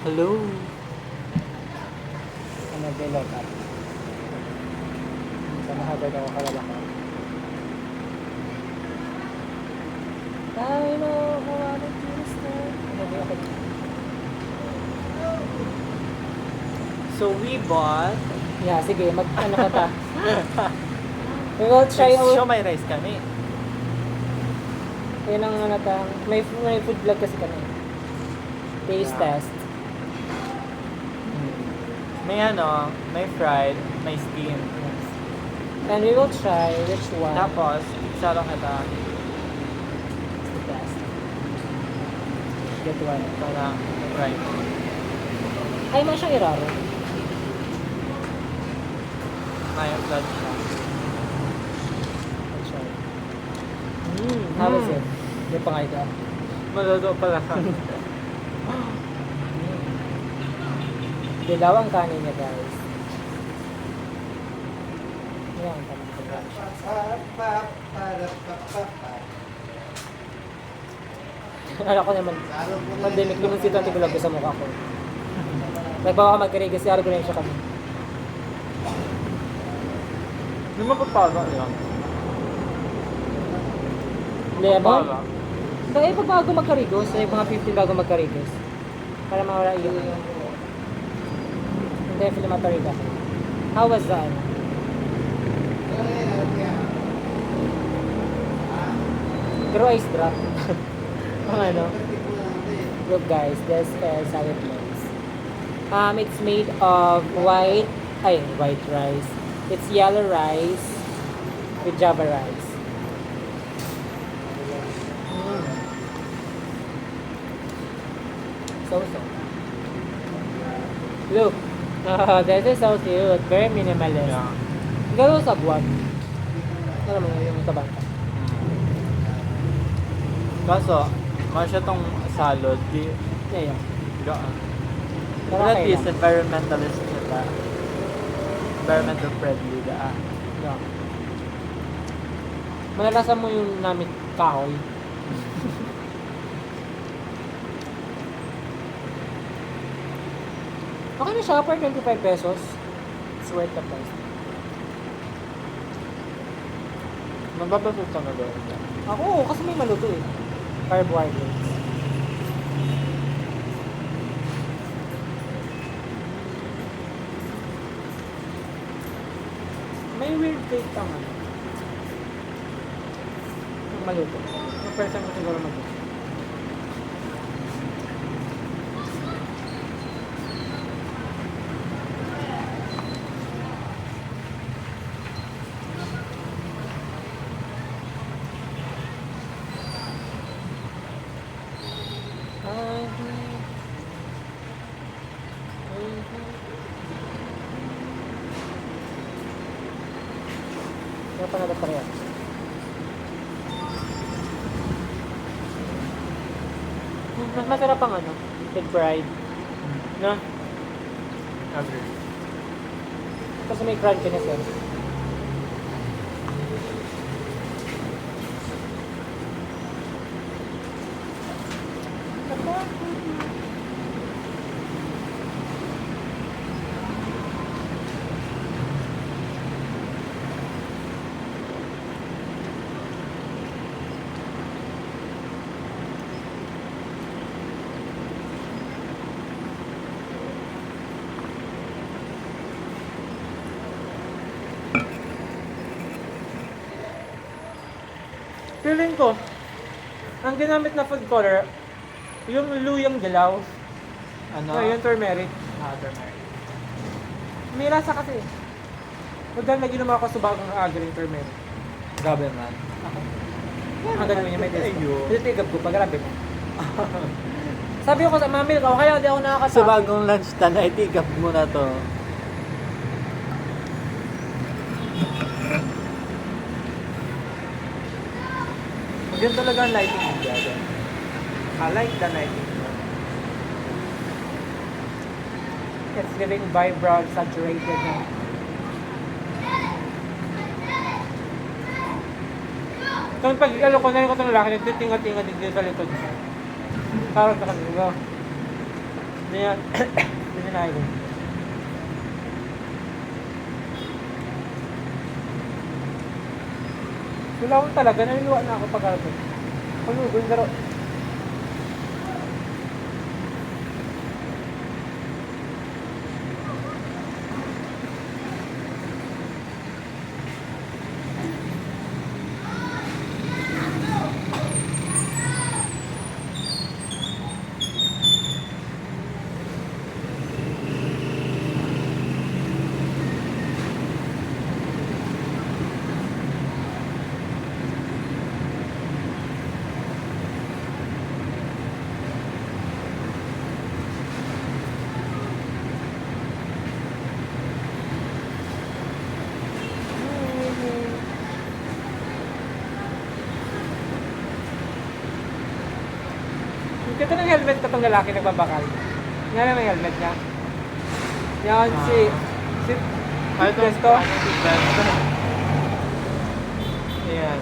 Hello. Ano, nag-lock up. Sa mahagad ako kalalaka. I know how I want to stand. Ano ba ako? So we bought... Yeah, sige, ano ka ta? We will try Show out. my rice kami. Yun ang ano ta. May food vlog kasi kami. Taste Yeah. test. May ano, may fried, may steam. Yes. And we will try which one Tapos, salo kita is the best. Get one. para fried. Ay, man siyang iraro. May flood siya. Let's try. How is it? Yung pangay ka. Malado pala ka. Dilaw ang kanin niya, guys. Yan, tamang dilaw. Akala ko naman, pandemic, lumusito ang tigulog sa mukha ko. Nagbawa ka magkarigay, si Argo na siya kami. Hindi mo papaga lang. Lemon? Papaga. Dahil pag bago magkarigos, ay mga 15 bago magkarigos. Para mawala yung definitely matariga. How was that? Pero ice drop. Ang ano? Look guys, this is how it looks. It's made of white rice. It's yellow rice with Java rice. So. Look. This is so cute. Very minimalist. Yeah. Gano'n sa buwan. Alam mo yung tabangka. Kaso, masya tong salad, di Yeah, yeah. gaan. Pero But at okay least lang. environmentalist nila. Environmental friendly da. Yeah. Malalasan mo yung namit kahoy. Okay na siya, per 25 pesos. It's worth the price. Mababasot ka na ba? Ako, kasi may maluto eh. Carbohydrates. May weird taste ang ano. Yung maluto. Yung first time ko siguro maluto. Kaya pa nada pareha. Mas masarap ang ano, deep fried. Na? Agree. Kasi may crunchiness yan. Feeling ko, ang ginamit na food color, yung luyang dilaw, Ano? yung turmeric. Turmeric. May lasa kasi. Huwag dahil nag-inom ako sa bagang agaling turmeric. Grabe man. Ang ganun niya, may taste. Ayun. Ito tigab ko, pag-grabe mo. Sabi ko sa mamil ko, kaya hindi ako nakakasama. Sa bagong lunch tanay, tigap mo na to. Maganda talaga ang lighting mo dyan. I like the lighting mo. It's giving vibrant, saturated na. Itong pag-alo ko na yung katong lalaki, nagtitinga-tinga din sa likod. Parang sa kanila. Yan. Hindi na yun. Wala akong talaga, naluluwa na ako pag ano. Panugoy, pero ito ng helmet ko tong lalaki nagbabakal. Nga na may helmet niya. Yan si Ay, ito. Presto. Si Presto. Ayan.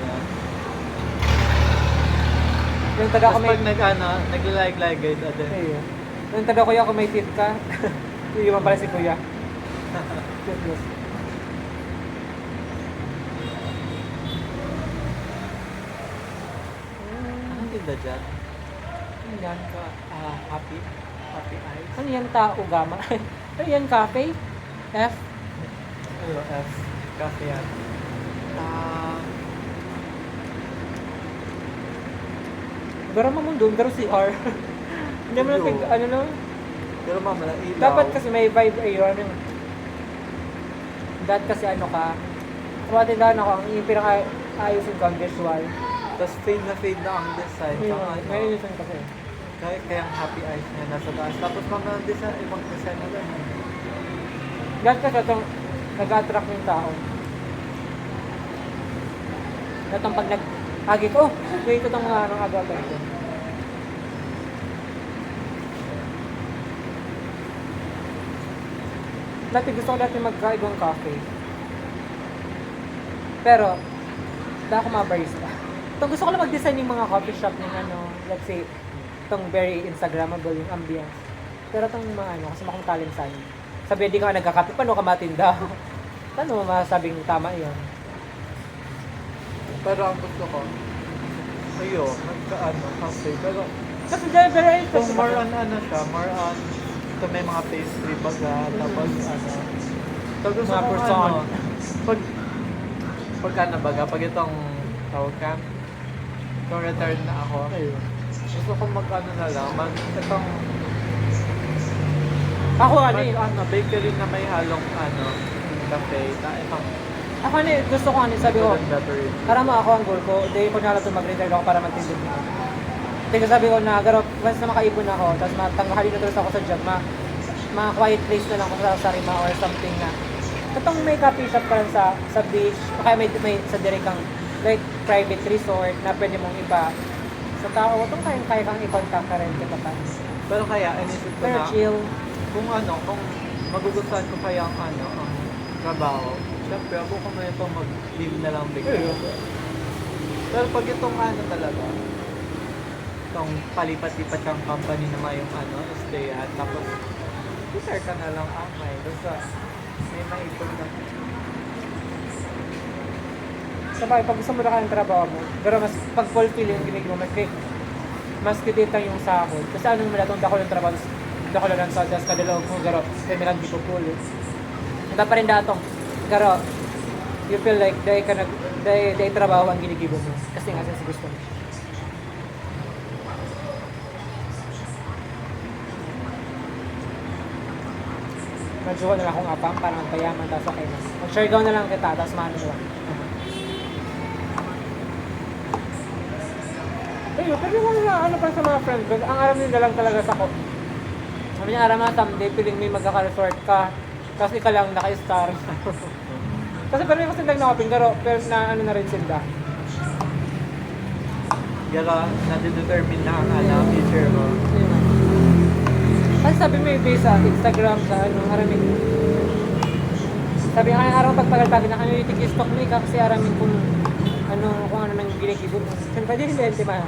Yung taga ko Tapos may pag nag-like guys, ate. ayun. Yung taga kuya ko may tit ka. Iiwan pala si kuya. Cute. Anong tinda dyan? Ano yan? Happy eyes. Ano yan tao gama? Ano yan cafe? F? Ano, F. Cafe yan. Pero mamang doon, pero si R. Hindi mo lang Yo. ano no? Pero mama, ilaw. Dapat kasi may vibe ayun. Dapat kasi ano ka. Kumatindahan ako, ang yung pinaka-ayusin ko ang visual. Tapos fade na ang design. Saka ano, May ayusin kasi. kaya ang happy eyes niya nasa taas. Tapos mga design, ibang design na lang. Dapat kasi itong nag-attract yung tao. Itong pag nag-agi ko, dito itong mga agapan ko. Dati gusto ko dati magkaibang cafe. Pero, hindi ako mabarista. Itong gusto ko lang mag-design yung mga coffee shop ng ano, let's say, itong very Instagrammable yung ambience. Pero itong mga ano, kasi makong talent sa akin. Sabi, di ka nga nagkakape, paano ka matinda? Paano mo masasabing tama yun? Pero ang gusto ko, cafe. Pero Kasi very kung more on more on, ito may mga pastry baga, tapos So gusto Mga ko person. pag itong tawag ka, kung return na ako, gusto ko na lang, itong ako ano eh. bakery na may halong cafe, itong Ako ano eh, gusto ko ano, sabi ko, food and beverage. para mo ako ang goal ko, di ko na lang ito mag-retire ako para magtindog na. Kasi sabi ko na, pero once na makaipon ako, tapos matanghali na tulos ako sa job, mga quiet place na lang ako sa Sarima or something na. Itong may coffee shop pa lang sa beach, o kaya may sa direct kang like private resort na pwede mong iba sa tao, itong kaya kang i-contact ka rin kita pa. Pero kaya, inisip ko Pero na, chill. kung magugustuhan ko kaya ang trabaho, syempre ako kung na itong mag-leave na lang bigla. Pero pag itong talaga, itong palipat-lipat kang company na may yung stayan, tapos retire ka na lang may basta may maipon na. Sabay, pag gusto mo na ka ng trabaho mo, pero mas pag-fulfill yung ginagawa mo, mas kitita yung sahod. Kasi anong malatong dako yung trabaho, dako lang sa das kadalawag mo, pero kaya may di po pulo. Hindi pa rin datong, pero you feel like dahil trabaho ang ginigibo mo. Kasi nga sa gusto mo. Medyo na lang akong apam para magpayaman, tapos okay na. Mag-share na lang kita, tapos maano na lang. Ayun, pero yung pa sa mga friends ko, ang alam nila lang talaga sa ko. Sabi niya, aram na someday, piling may magkaka-resort ka, tapos ikaw lang naka-star. Kasi pero yung kasi nag-nakapin, pero na na rin sila. Pero nade-determine na ang future mo. Ayun. Kasi sabi mo yung base sa Instagram, sa aramin. Sabi nga, araw pagpagal-pagin na kami yung stock mo, kasi aramin kung ano nang ginigibo mo. Saan pa din yung bente ma?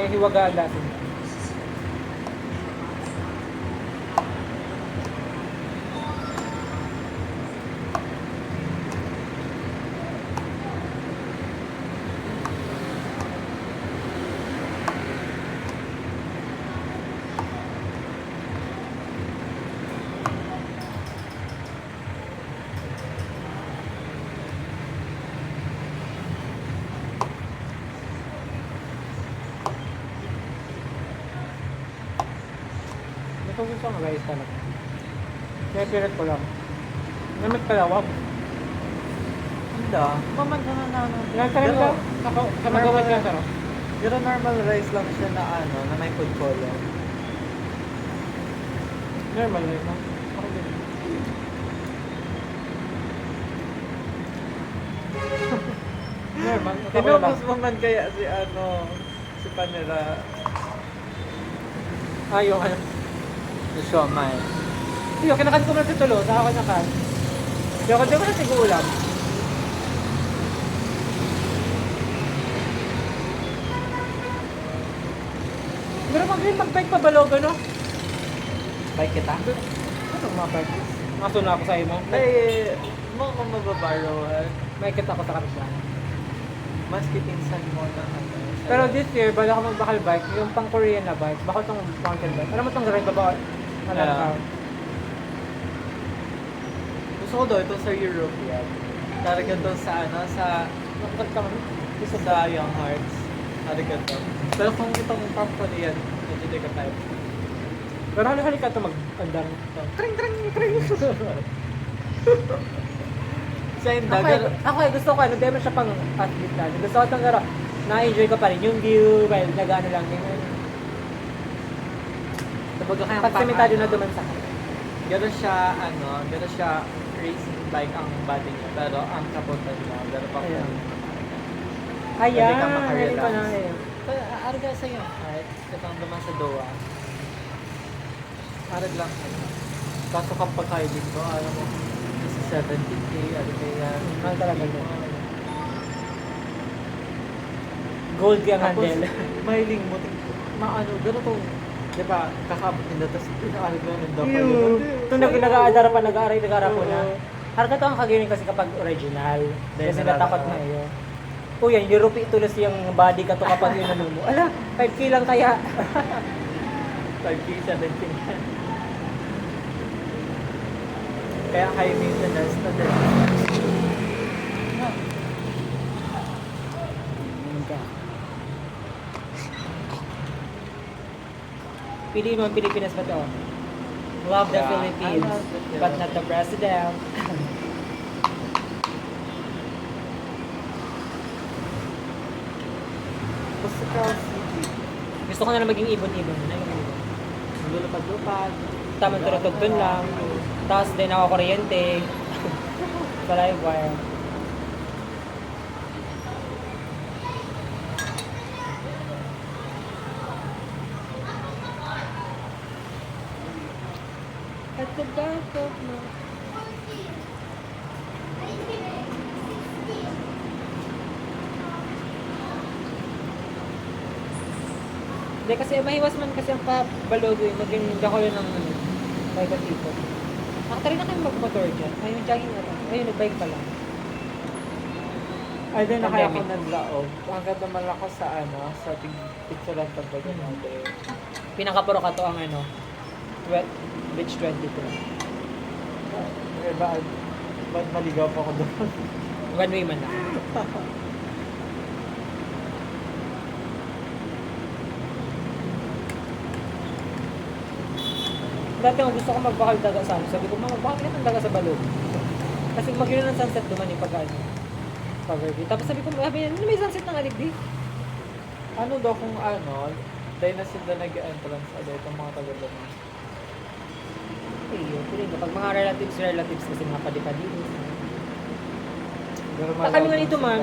May hiwagaan lasin. Ito gusto ang rice talaga. Kaya pirat ko lang. Namit kalawag. Hindi. Maman ka na Nagkaroon ka? Sa magawad ka sarap. Pero normal rice lang siya na ano, na may food color. Normal rice no? Ako din. Normal. Ako lang. Tinubos mo man kaya si ano, si Panera. Yung ano. Si Siomay. Yung kinakan ko na sa tulo. Sa akin nakan. Yung ako di ko na sigulam. Pero mag-bike pa balogo no? Bike kita? Anong mga bike? Maso na ako sa imo. Ay, mo kung mababarrowan. May kita ko sa kapitbahay. Mas kitinsan mo na ano. Pero this year, bala ka magbakal bike, yung pang Korean na bike, baka itong mountain bike. Alam mo itong ride ba? Alam ka? Gusto ko daw ito sa Europe yan. Talaga to sa ano, sa Nakakal ka man. sa Young Hearts. Talaga to. Pero kung itong pang Korean, medyo di ka type. Pero hali-hali ka ito mag-andar. Tring, tring, tring! Sa hindi, Ako gusto ko, ano, di man siya pang athlete na. Gusto ko itong garo, na-enjoy ko pa rin yung view, while nag-ano lang din. Sabaga kayang Pag sementado na duman sa akin. gano'n siya, ano, gano'n siya racing bike ang body niya. Pero ang kapunta niya, gano'n pa Ayan. Pwede Ayan, ka galing makarelax. pa na eh. Arga sa iyo, right? Itong duman sa Doha. Arag lang. Kaso kapag kayo dito, alam mo, isa 70K, ano kaya. Mahal talaga yun. Gold yung Tapos, handle. mahiling mo, maano, gano'n to. Di ba, kakabot nila, tapos pinaalag lang ng dapat. Ito nag-aadara pa, nag-aaray po na. Harga to ang kagayon kasi kapag original. Dahil Kasi nalala natakot ko. na iyo. O yan, Europe tulos yung body ka to kapag yun nanuno. Ala, 5K lang kaya. 5K, 7K. Kaya high maintenance na din. Piliin mo ang Pilipinas ba to? Love the Yeah, I Philippines, love the but not the president. Basta ka, city. Gusto ko na lang maging ibon-ibon na yung ibon. Lulupad-lupad. Tamang turutugtun lang. Tapos din ako kuryente. Sa live wire. At the back of my... Hindi kasi mahiwas man kasi ang pabalogo yung maging dako yun ng ano, bike at tipo. Nakatari na kayo mag-motor dyan. Ayun, jogging na lang. Ayun, nag-bike pa lang. Ay, din na kaya ako Pandemic. naglaog. Hanggang naman ako sa ano, sa picture lang pagbaga natin. Pinakapuro ka to ang ano, Beach 22. Eh, ba't maligaw pa ako doon? One way man lang. Dati nga gusto ko magbakal daga sa Sabi ko, mama, bakit ang daga sa balog? Kasi mag-yun ng sunset duman yung pag-ano. Pag-review. Tapos sabi ko, sabi niya, may sunset ng Aligdi? Ano daw kung ano, dahil na sila nag-entrance ada itong mga taga-doon. Ayun, tuloy na. Pag mga relatives kasi mga padi-padi. Pero Kami nga nito man,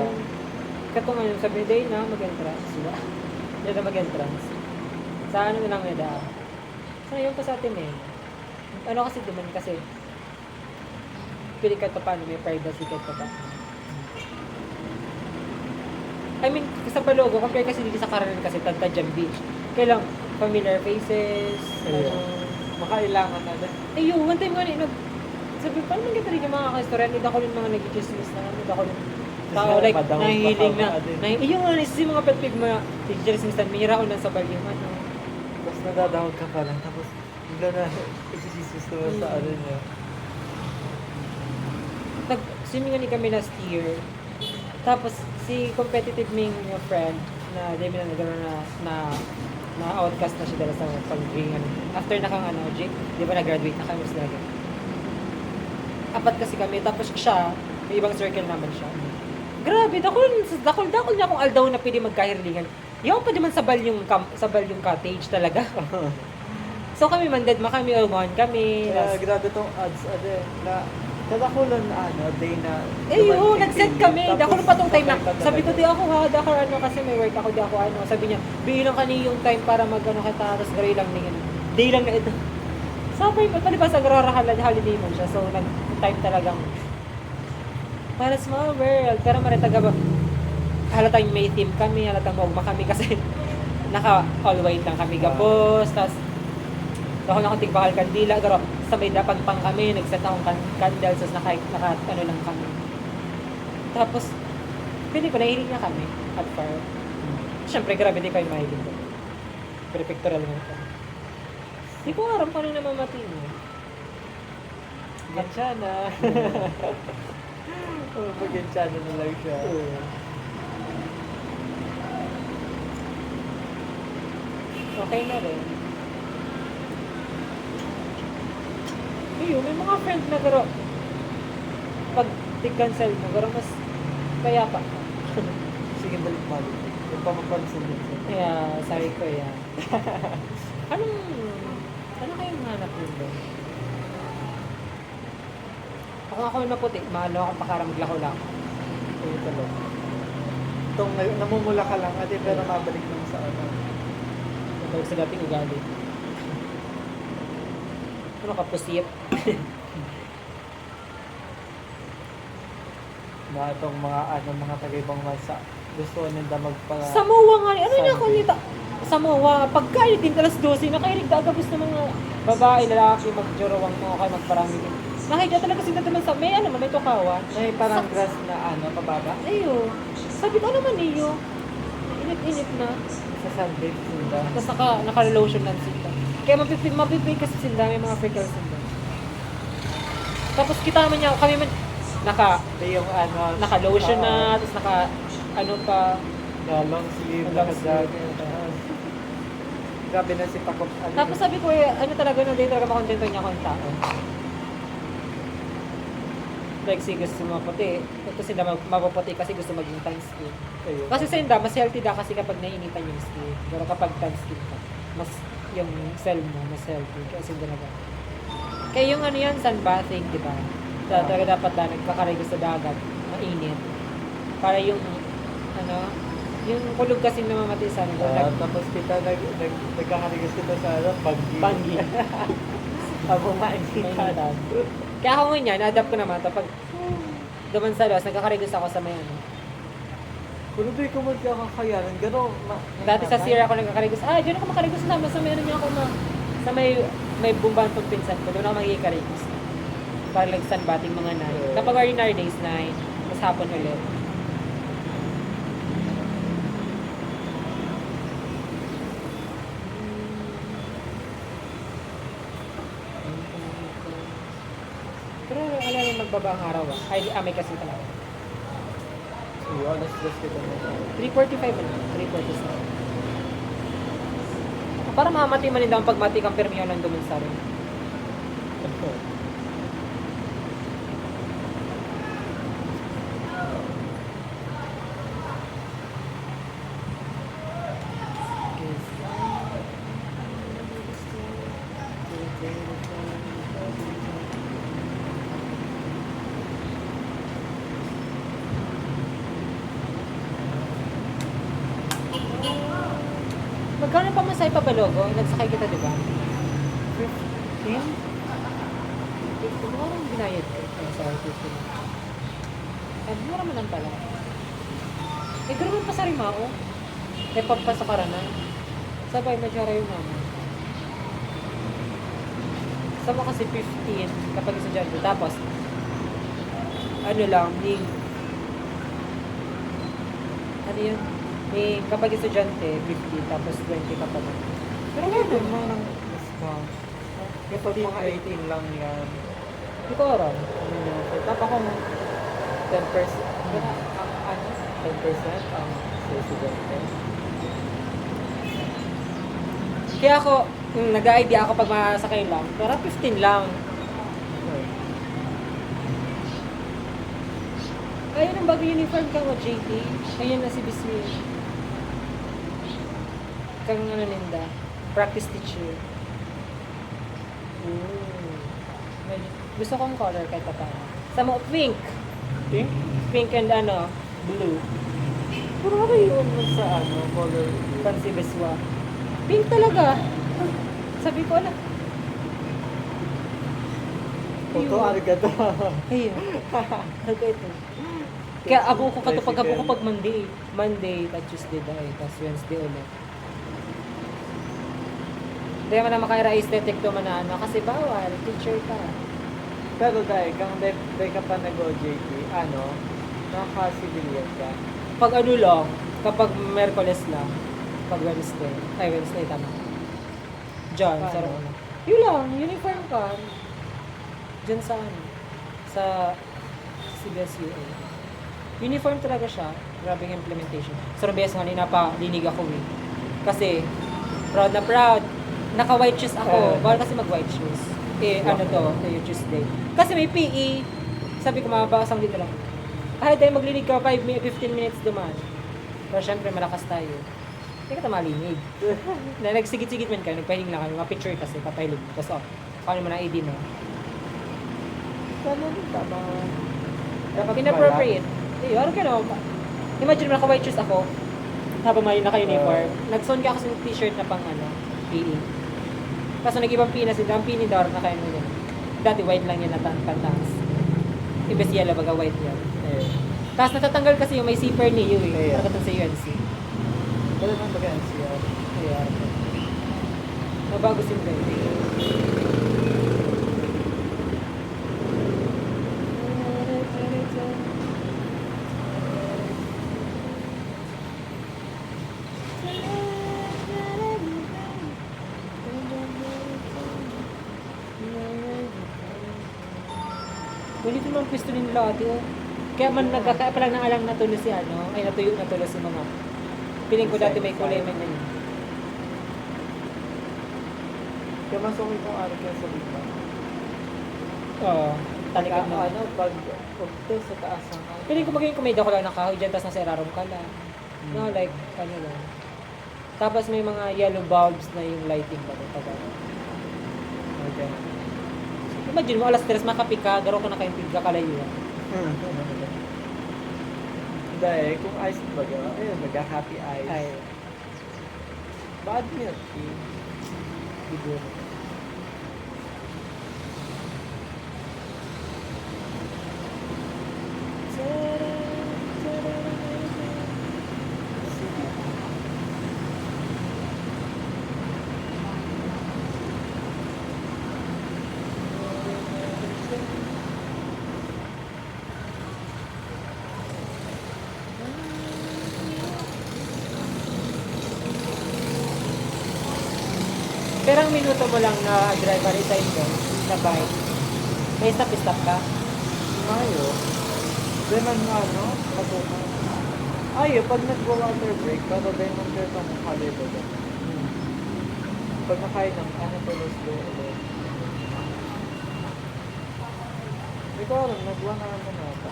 katong ano, sabi day na mag-entrance. Diba? Hindi na mag-entrance. Sa ano na lang nila. Sa yung pa sa atin eh. Ano kasi duman kasi pili ka pa paano, may privacy ka pa. I mean, sa Balogo, compare kasi dito sa Caranan kasi Tagtajan Beach. Kaya lang, familiar faces, Ayun. ano. Makailangan na din. Ayun, one time nga sabi, paano man kita rin yung mga ka-restaurant, hindi ako rin mga nag-chismis na, hindi ako rin tao, Kasi like, madamot pa nahihiling ka na, din. yung mga isa yung mga pet peeve mga chismis na, may hiraon lang sa balyong, ano. Tapos nadadawag ka pa lang. Tapos bigla na isisisis naman sa ano niya. Nag-swimming ni kami last year, tapos si competitive ming friend, na di ba na outcast na siya dahil sa pag-drink, ano. After na kang, ano, di ba na-graduate na kami sa lagi. Apat kasi kami, tapos siya, may ibang circle naman siya. Grabe, dakol niya kung aldaw na pwede magkahirlingan. Yung pa naman sabal yung cottage talaga. So kami mandad kami almohan kami. Kaya tas- grabe tong ads, na tadakulan na day na yun, nag-set kami. Tapos, Dakol pa tong time na. perfect Sabi ko, talaga. di ako ha, dakol ano, kasi may work ako, di ako ano. Sabi niya, bilang ka niya yung time para mag-ano ka, tapos gano'y lang na yun. Day lang na ito. Sabi ko, palibas holiday mo siya. So, nag-time talagang, para small world. Pero maritaga ba, halatang may team kami, halatang maugma kami kasi naka all white lang kami gapos. Tapos, ako na akong tigbakal kandila, pero sa may dapat pang kami, nag-set akong candles, tapos ano lang kami. Tapos, pili ko, nahilig niya kami at far. Siyempre, grabe di kayo mahilig ko. Pero pictorial nga ito. Di ko aram kung anong namamati mo. Gansyana. Pag-gansyana na lang siya. Okay na rin. Ayun, may mga friend na garo. Pag tig-cancel mo, garo mas kaya pa. Sige, balik-balik. Yung pamapansin din siya. Kaya, sabi ko yan. Ano kayong hanap yun doon? Kung ako maputi, mahalo ako pakara maglako-lako. Ayun talaga. Itong namumula ka lang, ate, pero mabalik lang sa ano. Matawag sa dating ugali. Ano ka, pusit? Na itong mga mga taga-ibang bansa. Gusto nila magpa... Samoa nga, ano Sunday. na ako nito? Samoa, pagkain din alas 12, nakailig da agabos ng mga babae, lalaki, magjorowang mo, kaya magparami din. Nakikita talaga sila naman sa, may ano, may tukawan. May parang grass na pababa. Ayo, sabi ko, ano man niyo? Init-init na. Sa Sunday, sunda. Tapos naka-lotion lang sila. Kaya mapipay kasi sila, may mga freckles sila. Tapos kita naman niya, kami man, Yung naka-lotion na, tapos ano pa, long sleeve, Long naka-jacket. Grabe na si Pakop. tapos sabi ko, ano talaga na din talaga makontento niya ako yung tao. Like, si gusto maputi. Ito sila mapuputi kasi gusto maging tan skin. Ayun. Kasi sa inda, mas healthy da kasi kapag naiinitan yung skin. Pero kapag tan skin ka, mas yung cell mo, mas healthy. Kasi talaga. Kaya yung ano yan, sunbathing, di ba? Talaga dapat nagkakarigo sa dagat, mainit. Para yung, yung kulog kasi namamatay sa ano. Tapos kita nagkakarigas kita sa panggi. Panggi. Abong mainitan. Kaya ako ngayon yan, na-adapt ko naman ito. Pag duman sa los, nagkakarigos ako sa may ano. Kung do'y ko magkakakayanan, gano'n. Dati sa Sierra ako nagkakarigos. Diyan ako makarigos na sa may ano niya ako sa may bumbang pagpinsan ko. Doon ako magikarigos. Para like sunbathing mga night. Kapag ordinary days, 9. Tapos hapon ulit. Pero alam mo magbaba ang araw may kasi talaga. Iyo, alas 2 kita na. 3:45 man. 3:47. Para mamati man din daw ang pagmati kang permiyo ng duman sa rin. Magkano pa masay pa Balogo? Nagsakay kita, di ba? 15? Parang binayad ko. Sorry, 15. Mura mo lang pala. Eh, gano'n pa sa Rimao. Eh, pagpasok ka na. Sabay, medyo rayo naman. Sama kasi 15 kapag estudyante. Tapos, ano lang, ano yun? Kapag estudyante, 15, tapos 20 kapag pero Hindi gano'n. man ang discount. Kapag mga 18 lang yan. Hindi ko alam. Ano yun? Tapos kung 10%, ano? 10% ang sa estudyante. Kaya ako, nag-idea ako pag masakay lang. Pero 15 lang. Ayun ang bago uniform ka mo, JT. Ayun na si Bismi. Kang ano ninda. Practice teacher. Gusto kong color kahit pa paano. Sa mo, pink. Pink? Pink and ano, blue. Pero ano yun sa ano, color? Fancy Beswa. Pink talaga. Sabi ko na. Photo argado. Ayun. Ano ito? Kaya abo ko katupag abo ko pag Monday. Monday, at Tuesday dahil. Tapos Wednesday ulit. Hindi mo na makaira aesthetic to man na ano. Kasi bawal. Teacher ka. Pero dahil kang day ka pa nag-OJT, ano, nakaka-civilian ka. Pag ano lang, kapag Merkules lang. Pag Wednesday. Ay, Wednesday tama. Diyan, sa Paano? ano. Yun lang, uniform ka. Diyan sa ano. Sa CBS-UA. Uniform talaga siya. Grabe yung implementation. Sa RBS nga, napalinig ako eh. Kasi, proud na proud. Naka-white shoes ako. Bawal kasi mag-white shoes. Eh, ano to, yung Tuesday. Kasi may PE. Sabi ko, mababasang dito lang. Kahit tayo maglinig ka, 15 minutes duman. Pero syempre, malakas tayo. Hindi ka malinig. Na nagsigit-sigit man kayo, nagpahiling lang kami. Mga picture kasi, papahilig. Tapos, paano mo na ID mo? Ganun tama. Dapat Inappropriate. Eh, ano ka no? Imagine mo, naka-white shoes ako. Habang may naka-uniform. Nagsuon ka kasi ng t-shirt na pang ano, PE. Kaso nag-ibang PE na sila. Ang PE ni Dar na kaya mo yun. Dati white lang yan na pantaas. Ibes yellow, baga white yan. Eh, Tapos natatanggal kasi yung may zipper ni you eh. Yeah. Nakatang sa UNC. ganun ang baga NCR. Kaya, nabago sila eh. Ulit yung mga pwesto nila ate oh. Kaya man nagkakaya pa lang ng alang natulo si ano, ay natuyo natulo si mga. Piling ko dati may kulay man na yun. Kaya mas okay kung araw ka sa bigla. Oo, talikod Kaya na. ano, pag ugto sa taas ang ano. Piling ko magiging kumida ko lang ng kahoy dyan, tapos nasa irarom ka lang. No, like, ano lang. Tapos may mga yellow bulbs na yung lighting ba doon tagal. Okay. Imagine mo, alas 3 makapi ka, garo ko nakaintig ka kalayuan. Dahil kung ice baga, ayun, nagka-happy eyes. Ay, Bad milk tea. siguro. Pero ang minuto mo lang na driver side ko, na bike. May stop ka? Ayo. Then ang ano, matuto. Ayo, pag nag-water break, pero then nung there's ang kalibo doon. Pag nakain ng ano, tulos doon ulit. Ikaw rin, nag-1 na ano na ata.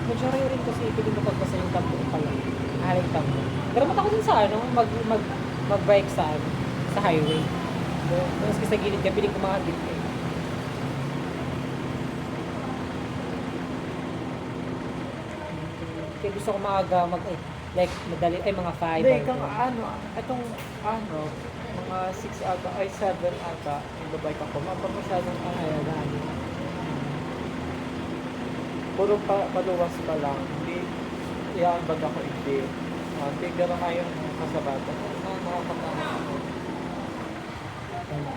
Medyo rin kasi pwede mo pagpasa yung tampo pa lang. Ahaling tampo. Pero matakot din sa ano, mag-bike sa ano, sa highway. Tapos kasi sa gilid ka, piling kumahagit eh. Kaya gusto ko maaga like madali, ay mga 5. Hindi, kang ano, itong ano, mga 6 ata, ay 7 ata, yung babay ka ko, mapamasyadong ano, Ay, dali. puro paluwas pa lang. Hindi, iambag ako hindi. Tignan na nga yung kasabata. Nakakatawa ako. Ano?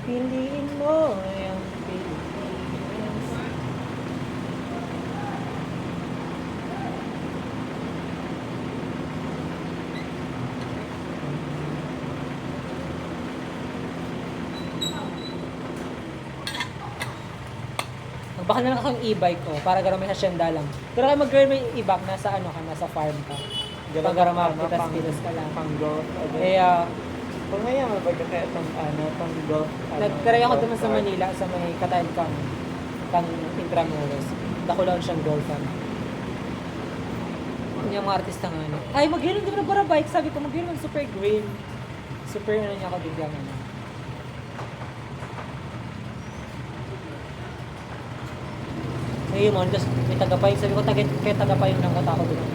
Piliin mo yung Pilipinas. Baka na lang akong e-bike ko para gano'n may hasyenda lang. Pero kayo mag-girl may e-bike, nasa ano ka, nasa farm ka. Pag gano'n magpitas-pitas ka lang. Pang golf. Kaya, Kung ngayon, mabag ka kaya itong pang golf. nag-try ako naman sa Manila, sa may Katayan kang Intramuros. Dako lang siyang golfan. Yung mga artista nga, ano. Ay, mag-girl, hindi mo na para bike. Sabi ko, mag-girl, super green. Super, ano niya ako biglang, ano. Ngayon mo, tapos may tagapayong. Sabi ko, kaya tagapayong lang kata ako doon.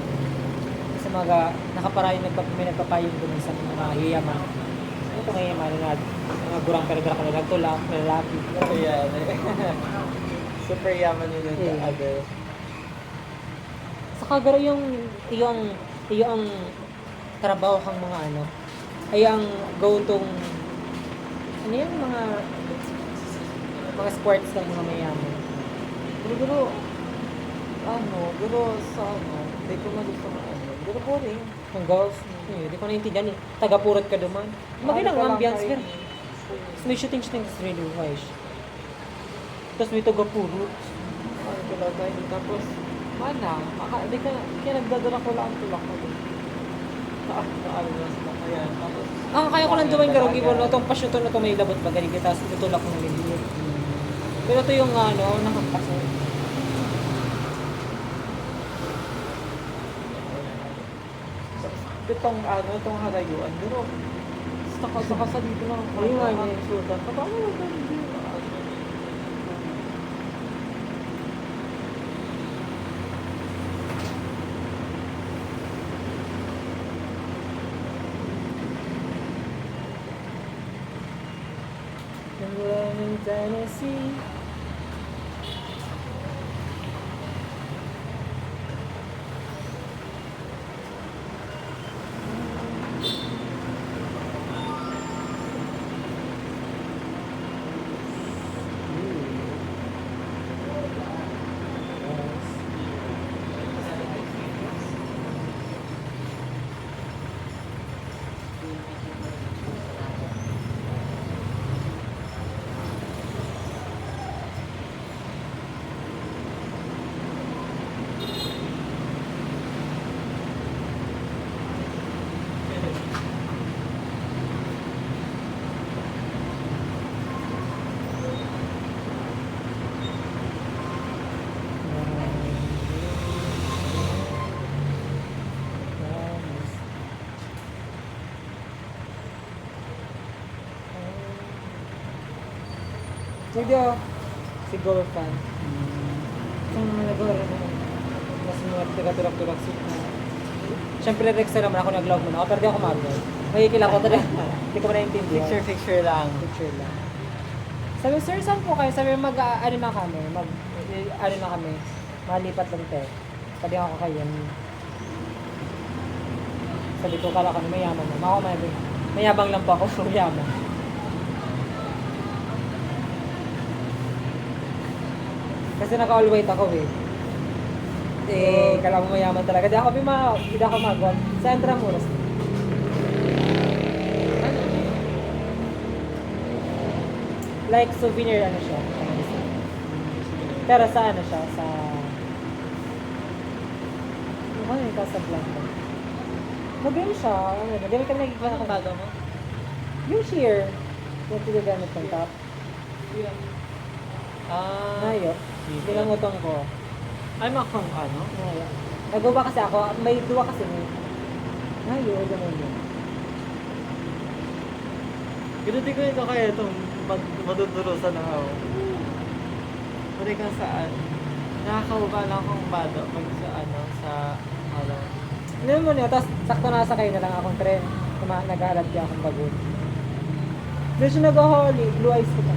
Kasi nakaparayon, may nagpapayong doon sa mga yayaman. Ano ito ngayon, mga gurang pero-pero ka na nagtulak, lalaki. So yan. Super yaman yun yung Yeah. other. Saka garo yung trabaho kang mga ano, ay ang go-tong, ano yan, mga sports ng mga mayaman. Pero, sa hindi ko magusto ng pero boring. Ang golf, hindi ko naintindihan eh. Taga-purot ka duman. Magandang ambience pero may shooting is really wise. Tapos may taga-purot. Ay, kalagay. Tapos, di ka, kaya nagdadala ko lang ang tulak ko din. Naano na sila kaya. Tapos, Ang kaya ko lang duman garo, gibo na itong pasyuto na ito may labot pa, galing kita, tapos tutulak ko ng lilit. Pero ito yung nakampas. itong harayuan, pero, saka sa dito lang. Ayun nga, eh. Sudan. Paano lang ganun? Ng Tennessee. Video, si Golfan. Kung nagawin naman, mas mga taga-tulak-tulak si Siyempre, Rex na naman ako nag-log muna ako, pero di ako mag-log. Magkikila ko talaga. Hindi ko ba naintindihan. Picture lang. Picture lang. Sabi, sir, saan po kayo? Sabi, ano na kami, ano na kami, malipat lang te. Sabi ako kayo, sabi ko, kala kami, mayaman na. Ako mayabang lang po ako, mayaman. Kasi naka-all white ako eh. Kala mo mayaman talaga. Di ako magwag. Sa Intramuros. Like souvenir ano siya. Pero sa ano siya, sa ano yung Casablanca. Magaling siya. Magaling kami nagiging Ano bago mo? yung sheer. Yung tinagamit ng top. Nayo. Binangutong ko. Ay, makang ano? Nayo. Nagawa kasi ako. May duwa kasi may. Nayo, ganun yun. Ginuti ko ito kaya itong madudurusan na ako. Pwede kang saan? Nakakauba lang akong bado pag sa Ano mo niya, tapos sakto nasakay na lang akong tren. Nag-aalad ka akong bago. Doon siya nag-holy, blue eyes ko pa.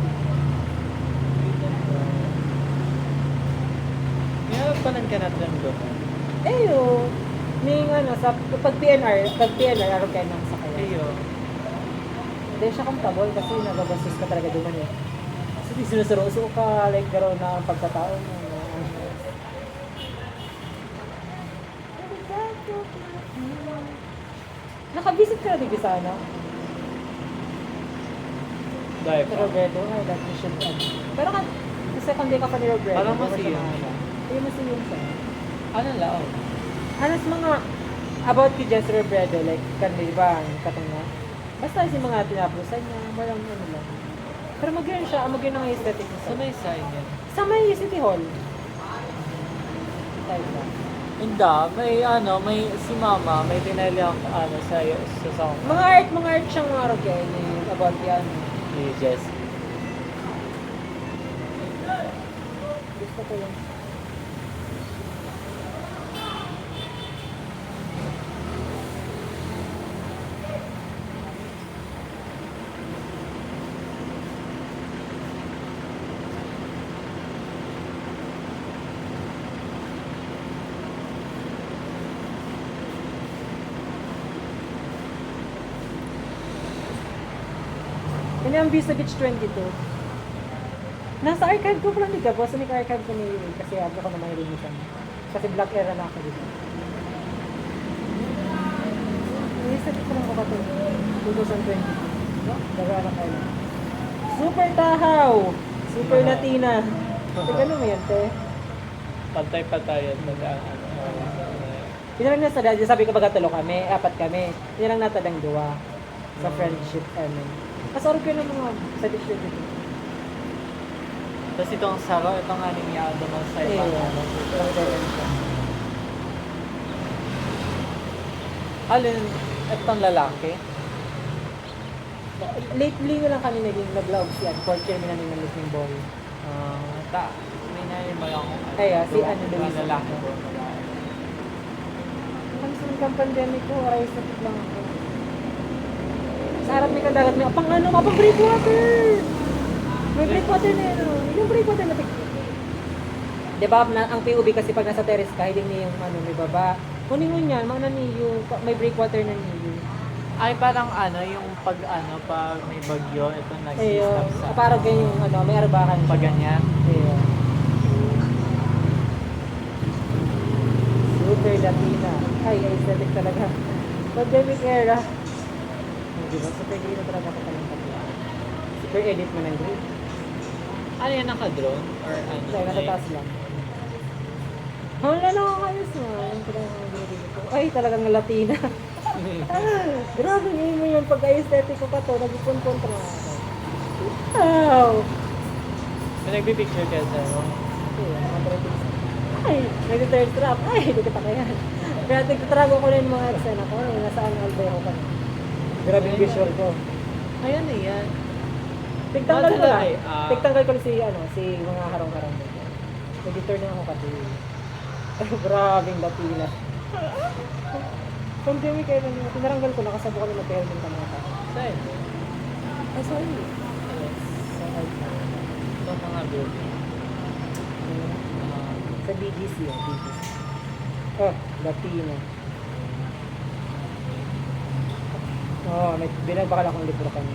Panan ka natin ang doon. Eyo. Ning ano, pag PNR, araw kayo nang sakay. Ayo. Hindi siya comfortable kasi nagagastos ka talaga duman eh. Kasi di sinusuruso ka, like garo na ang pagkatao mo. Nakabisit ka na di sana? Dahil Sa Robredo, ay, that you should add. Pero kasi kung di ka pa ni Robredo, parang di mo siya masiyong maalam. Hindi masiyong siya. ano lao? Ano sa mga, about kay Jess Robredo, like, kanilibang, katunga. Basta si mga tinaplusan niya, walang ano lang. Pero mag-yun siya, mag-yun ang aesthetic niya. Sa may sign yan. Sa may City Hall. Tayo ba? Hindi, may si mama, may tinali ako sa song. Mga art siyang mga rogay ni about yan. Ni Jess. Gusto ko yun. Yan ang Vista Beach 22. Nasa archive ko pala ni Gabo. Sa archive ko ni Yuri. Kasi ako ko na may limitan. Kasi black era na ako dito. Vista Beach ko lang ako ito. 2020. No? Nagara kayo. Super tahaw! Super Latina. Teka mo yan, te. Pantay-pantay yan. Yun lang nasa dahil sabi ko baga tulo kami, apat kami. Yun lang natadang duwa sa friendship Kasi org ko ng mga sa beach dito. Tapos itong Saro, itong aning niya naman sa Eh, ibang Alin, itong lalaki? Lately nga lang kami nag-vlog siya. Fourth year na namin ng Listening Boy. May naimal ako. Kaya, si ano, Luis. Lalaki ko. Ang sunod kang pandemic ko, aray sakit lang ako. Sa harap may kandagat may, pang breakwater! May breakwater na yun. Yung breakwater na tignan. Diba, ang PUB kasi pag nasa terrace ka, hindi niya yung may baba. Kunin mo yan, mga naniyo, may breakwater na niyo. Ay, parang yung pag may bagyo, ito nag-stop sa... Parang ganyan yung may arbakan. Pag ganyan. Ayun. Super Latina. Ay, aesthetic talaga. Pandemic era. Diba? Super green na talaga ako palang pagla. Super edit mo ng green. Ano yan, naka-drone? Or ano? Dahil nasa taas lang. Wala na nakakayos mo. Yung talagang binibili ko. Ay, talagang Latina. Grabe ngayon mo yun. Pag-aesthetic ko pa to, nag-ipon-kontra nga ako. Wow! May nagbibicture ka sa Ay, nag-third trap. Ay, hindi kita kaya. Kaya nagtatrago ko na yung mga eksena ko. Nasaan ang albayo ko pa. Grabe yung visual ko. Ayan na yan. Tigtanggal ko lang. Ay, Tigtanggal ko si mga harong-harong. Nag-editor na ako kasi. Grabing Latina. Pandemic kayo lang yun. Tinaranggal ko na kasabo ko na mag-helmet ka mga tao. Saan? Ay, sorry. Yes. Sa art na. Ito mga building. Sa BGC yun, BGC. Oh, Latina. Oh, may binagbakal akong libro kami.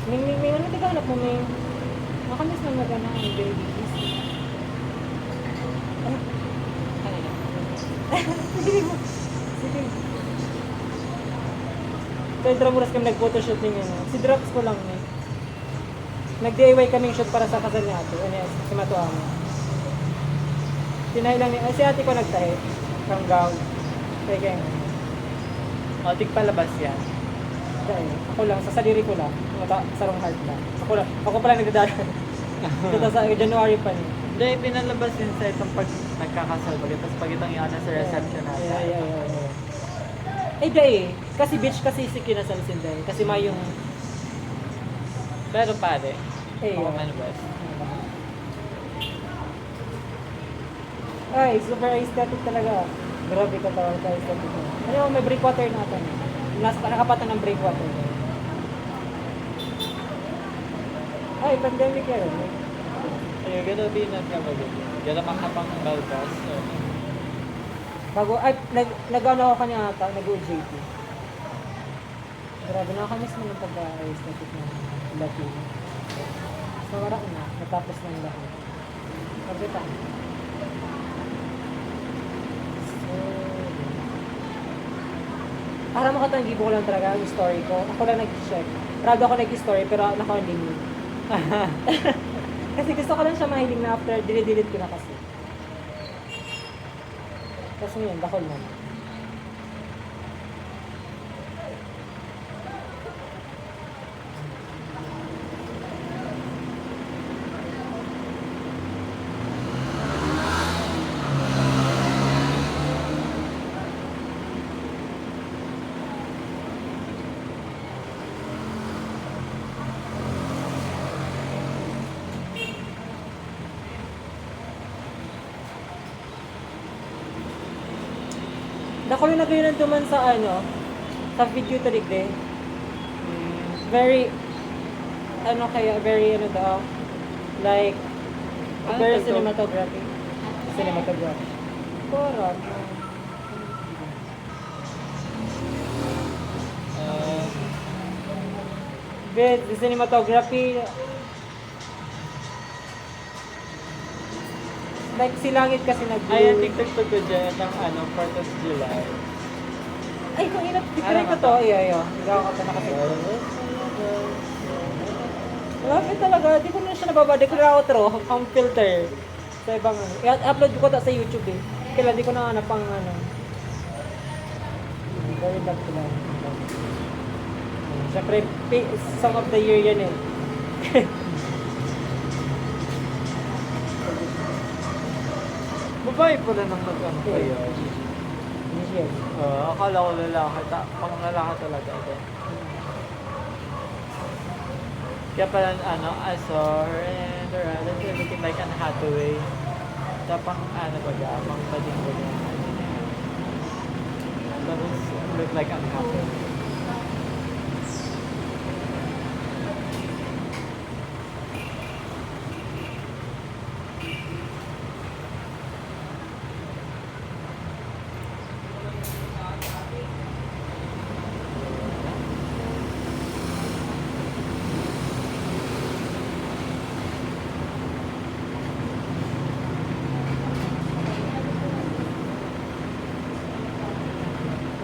May ano tiganap mo, may makamis na magana ang baby. Sige mo. Sige. Kaya Dramuras kami nag-photoshoot ninyo. Si Drops ko lang eh. Nag-DIY kaming shoot para sa kasal ni ate. Si Matuama. Tinahi lang niya. Si ate ko nagtahi. Kanggaw. Kaya kaya nga. O, tigpalabas yan. Dahil, ako lang, sa sarili ko lang. Sarong heart lang. Ako pala nagdadaan. Ito sa January pa niya. Hindi, pinalabas yun sa itong pag nagkakasal. Tapos pag itong yung sa reception natin. Eh, dahil. Kasi bitch kasi si kinasal sin dahil. Kasi may yung... Pero pare, Eh, manibas. Ay, super aesthetic talaga. Grabe ka tawag sa aesthetic mo. Ano may breakwater natin. Nakapatan ng breakwater. Ay, pandemic yan. Ayun, gano'n din ang kami. Gano'n makapang balbas. Bago, ay, nag-ano ako kanya ata, nag-OJT. Grabe, nakakamiss mo ng pag-ayos na tit ng Latin. So, wala ko na, natapos na yung lahat. Sabi pa. So, para makatanggi ko lang talaga yung story ko. Ako lang nag-check. Proud ako nag-story, pero naka-limit. Kasi gusto ko lang siya mahiling na after, delete ko na kasi. Tapos ngayon, bakol na. Dako rin nagayon duman sa ano, sa video taligde. Very, ano kaya, very ano daw, like, Ano very to? cinematography. Cinematography. Parang, the cinematography, like si Langit kasi Ayan, TikTok ko dyan ng 4th of July. Ay, kung inat, picture ko to, iyo. Hindi ako ka nakapicture. Grabe talaga, di ko na siya nababa, di ko na outro, ang filter. Sa ibang ano. I-upload ko ta sa YouTube eh. Kaya di ko na hanap ang ano. Very love ko lang. Siyempre, song of the year yan eh. Babae pala nang nag-ano pa yun. Yes. Akala ko lalaki, pang lalaki talaga ito. Kaya pala I saw her and her other looking like Anne Hathaway. Tapang pang bading ko niya. Tapos look like Anne Hathaway.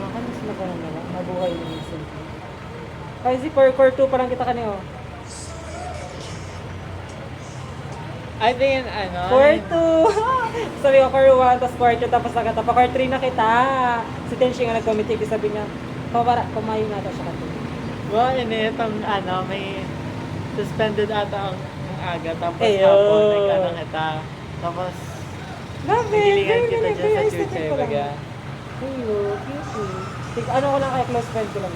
Nakakamiss na ko na lang. Mabuhay na yung simple. Kasi core 2 pa lang kita kanina oh. I think Core 2! Sabi ko core 1, tapos core 2, tapos nagatapa. Core 3 na kita. Si Tenshi nga nag-committee, sabi niya, kumayo na ito siya kanina. well, itong may suspended ata ang aga. Tapos Ayo. hapon, nag-ano kita. Tapos, Grabe! nagilingan kita very dyan sa nice church na eh, ko lang. baga. Ayo, cute. Ano ko lang kay close friend ko lang.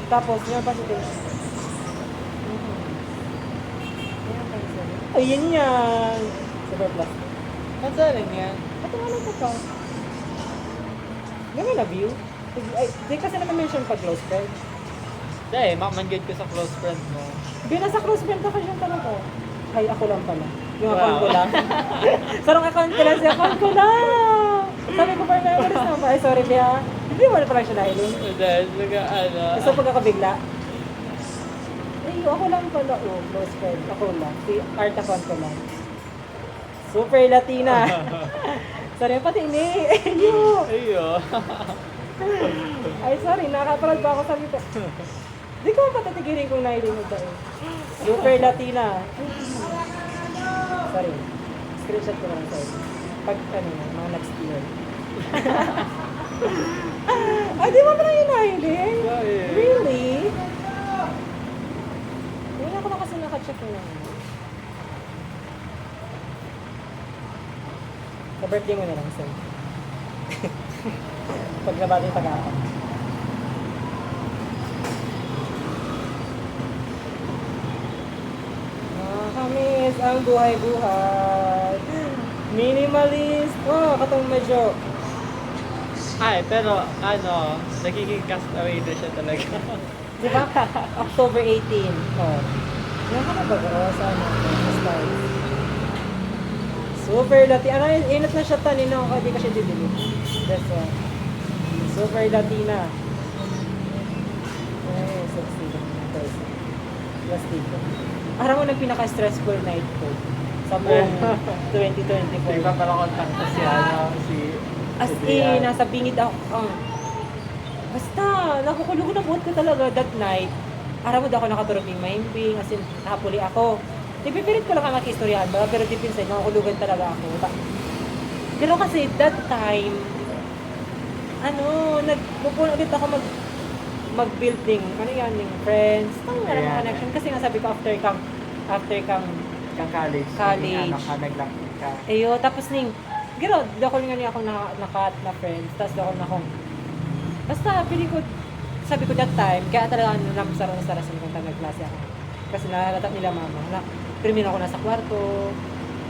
Tapos, yun pa si Tenshi. Ayun yan! Super plus. Ang saan yan? Ito nga lang ito pa. Gawin na view? Ay, di kasi naman-mention pag close friend. Dahil, mamanggit ko sa close friend mo. Nasa close friend ako siya talaga. Ay, ako lang pala. Yung Wow. account ko lang. Sarong account ko lang, si account ko lang! Sabi ko, partner, walis na ba? Ay, sorry, Bea. Hindi mo na pala siya nahiling. Dahil, Gusto pagkakabigla. Ay, ako lang pala. Oh, close friend. Ako lang. Si art account ko lang. Super Latina. Sorry, pati ini. Ayo. Ayo. Ay, sorry. Nakaparad ba ako sabi ko? Di ko patatigirin kung nahiling mo tayo. Super Latina. Sorry. Screenshot ko lang sa'yo. Pag, mga next year. Ay, di mo pala yung nahiling? Really? Hindi ako na kasi nakacheck na lang. Sa birthday mo na lang, sir. Pag nabati pag-aakap. Nakakamiss ang buhay-buhay. Minimalist. Oh, katong medyo. Ay, pero nagiging castaway na siya talaga. Di ba? October 18. Oh. Yan ka na ba? O, sa ano? Sa stars. Super Latina. Ano, init na siya tanin ako. Hindi ka siya dibili. That's one. Super Latina. Ay, sexy. Plastic. Parang mo ng pinaka-stressful night ko sa buong 2024. Hindi pa pala contact ko si si As Adrian. in, nasa bingid ako. Basta, nakukulong na buot ko talaga that night. Aram mo daw ako nakaturog ng mahimbing, as in, nakapuli ako. Ipipirit ko lang ang makistoryahan ba, pero deep inside, nakakulugan talaga ako. Pero kasi that time, nagpupuno ulit ako mag-building, ano yan, yung friends, mga Yeah. connection. Kasi nga sabi ko, after kang Kang college. College. Ano ka, nag-lock ka. ayo, tapos giro, di ako nga niya akong nakat na friends, tapos di ako na akong, basta, pili ko, sabi ko that time, kaya talaga nagsara-sarasan kung nagklase ako. Kasi nahalata nila mama, na, krimin ako nasa kwarto,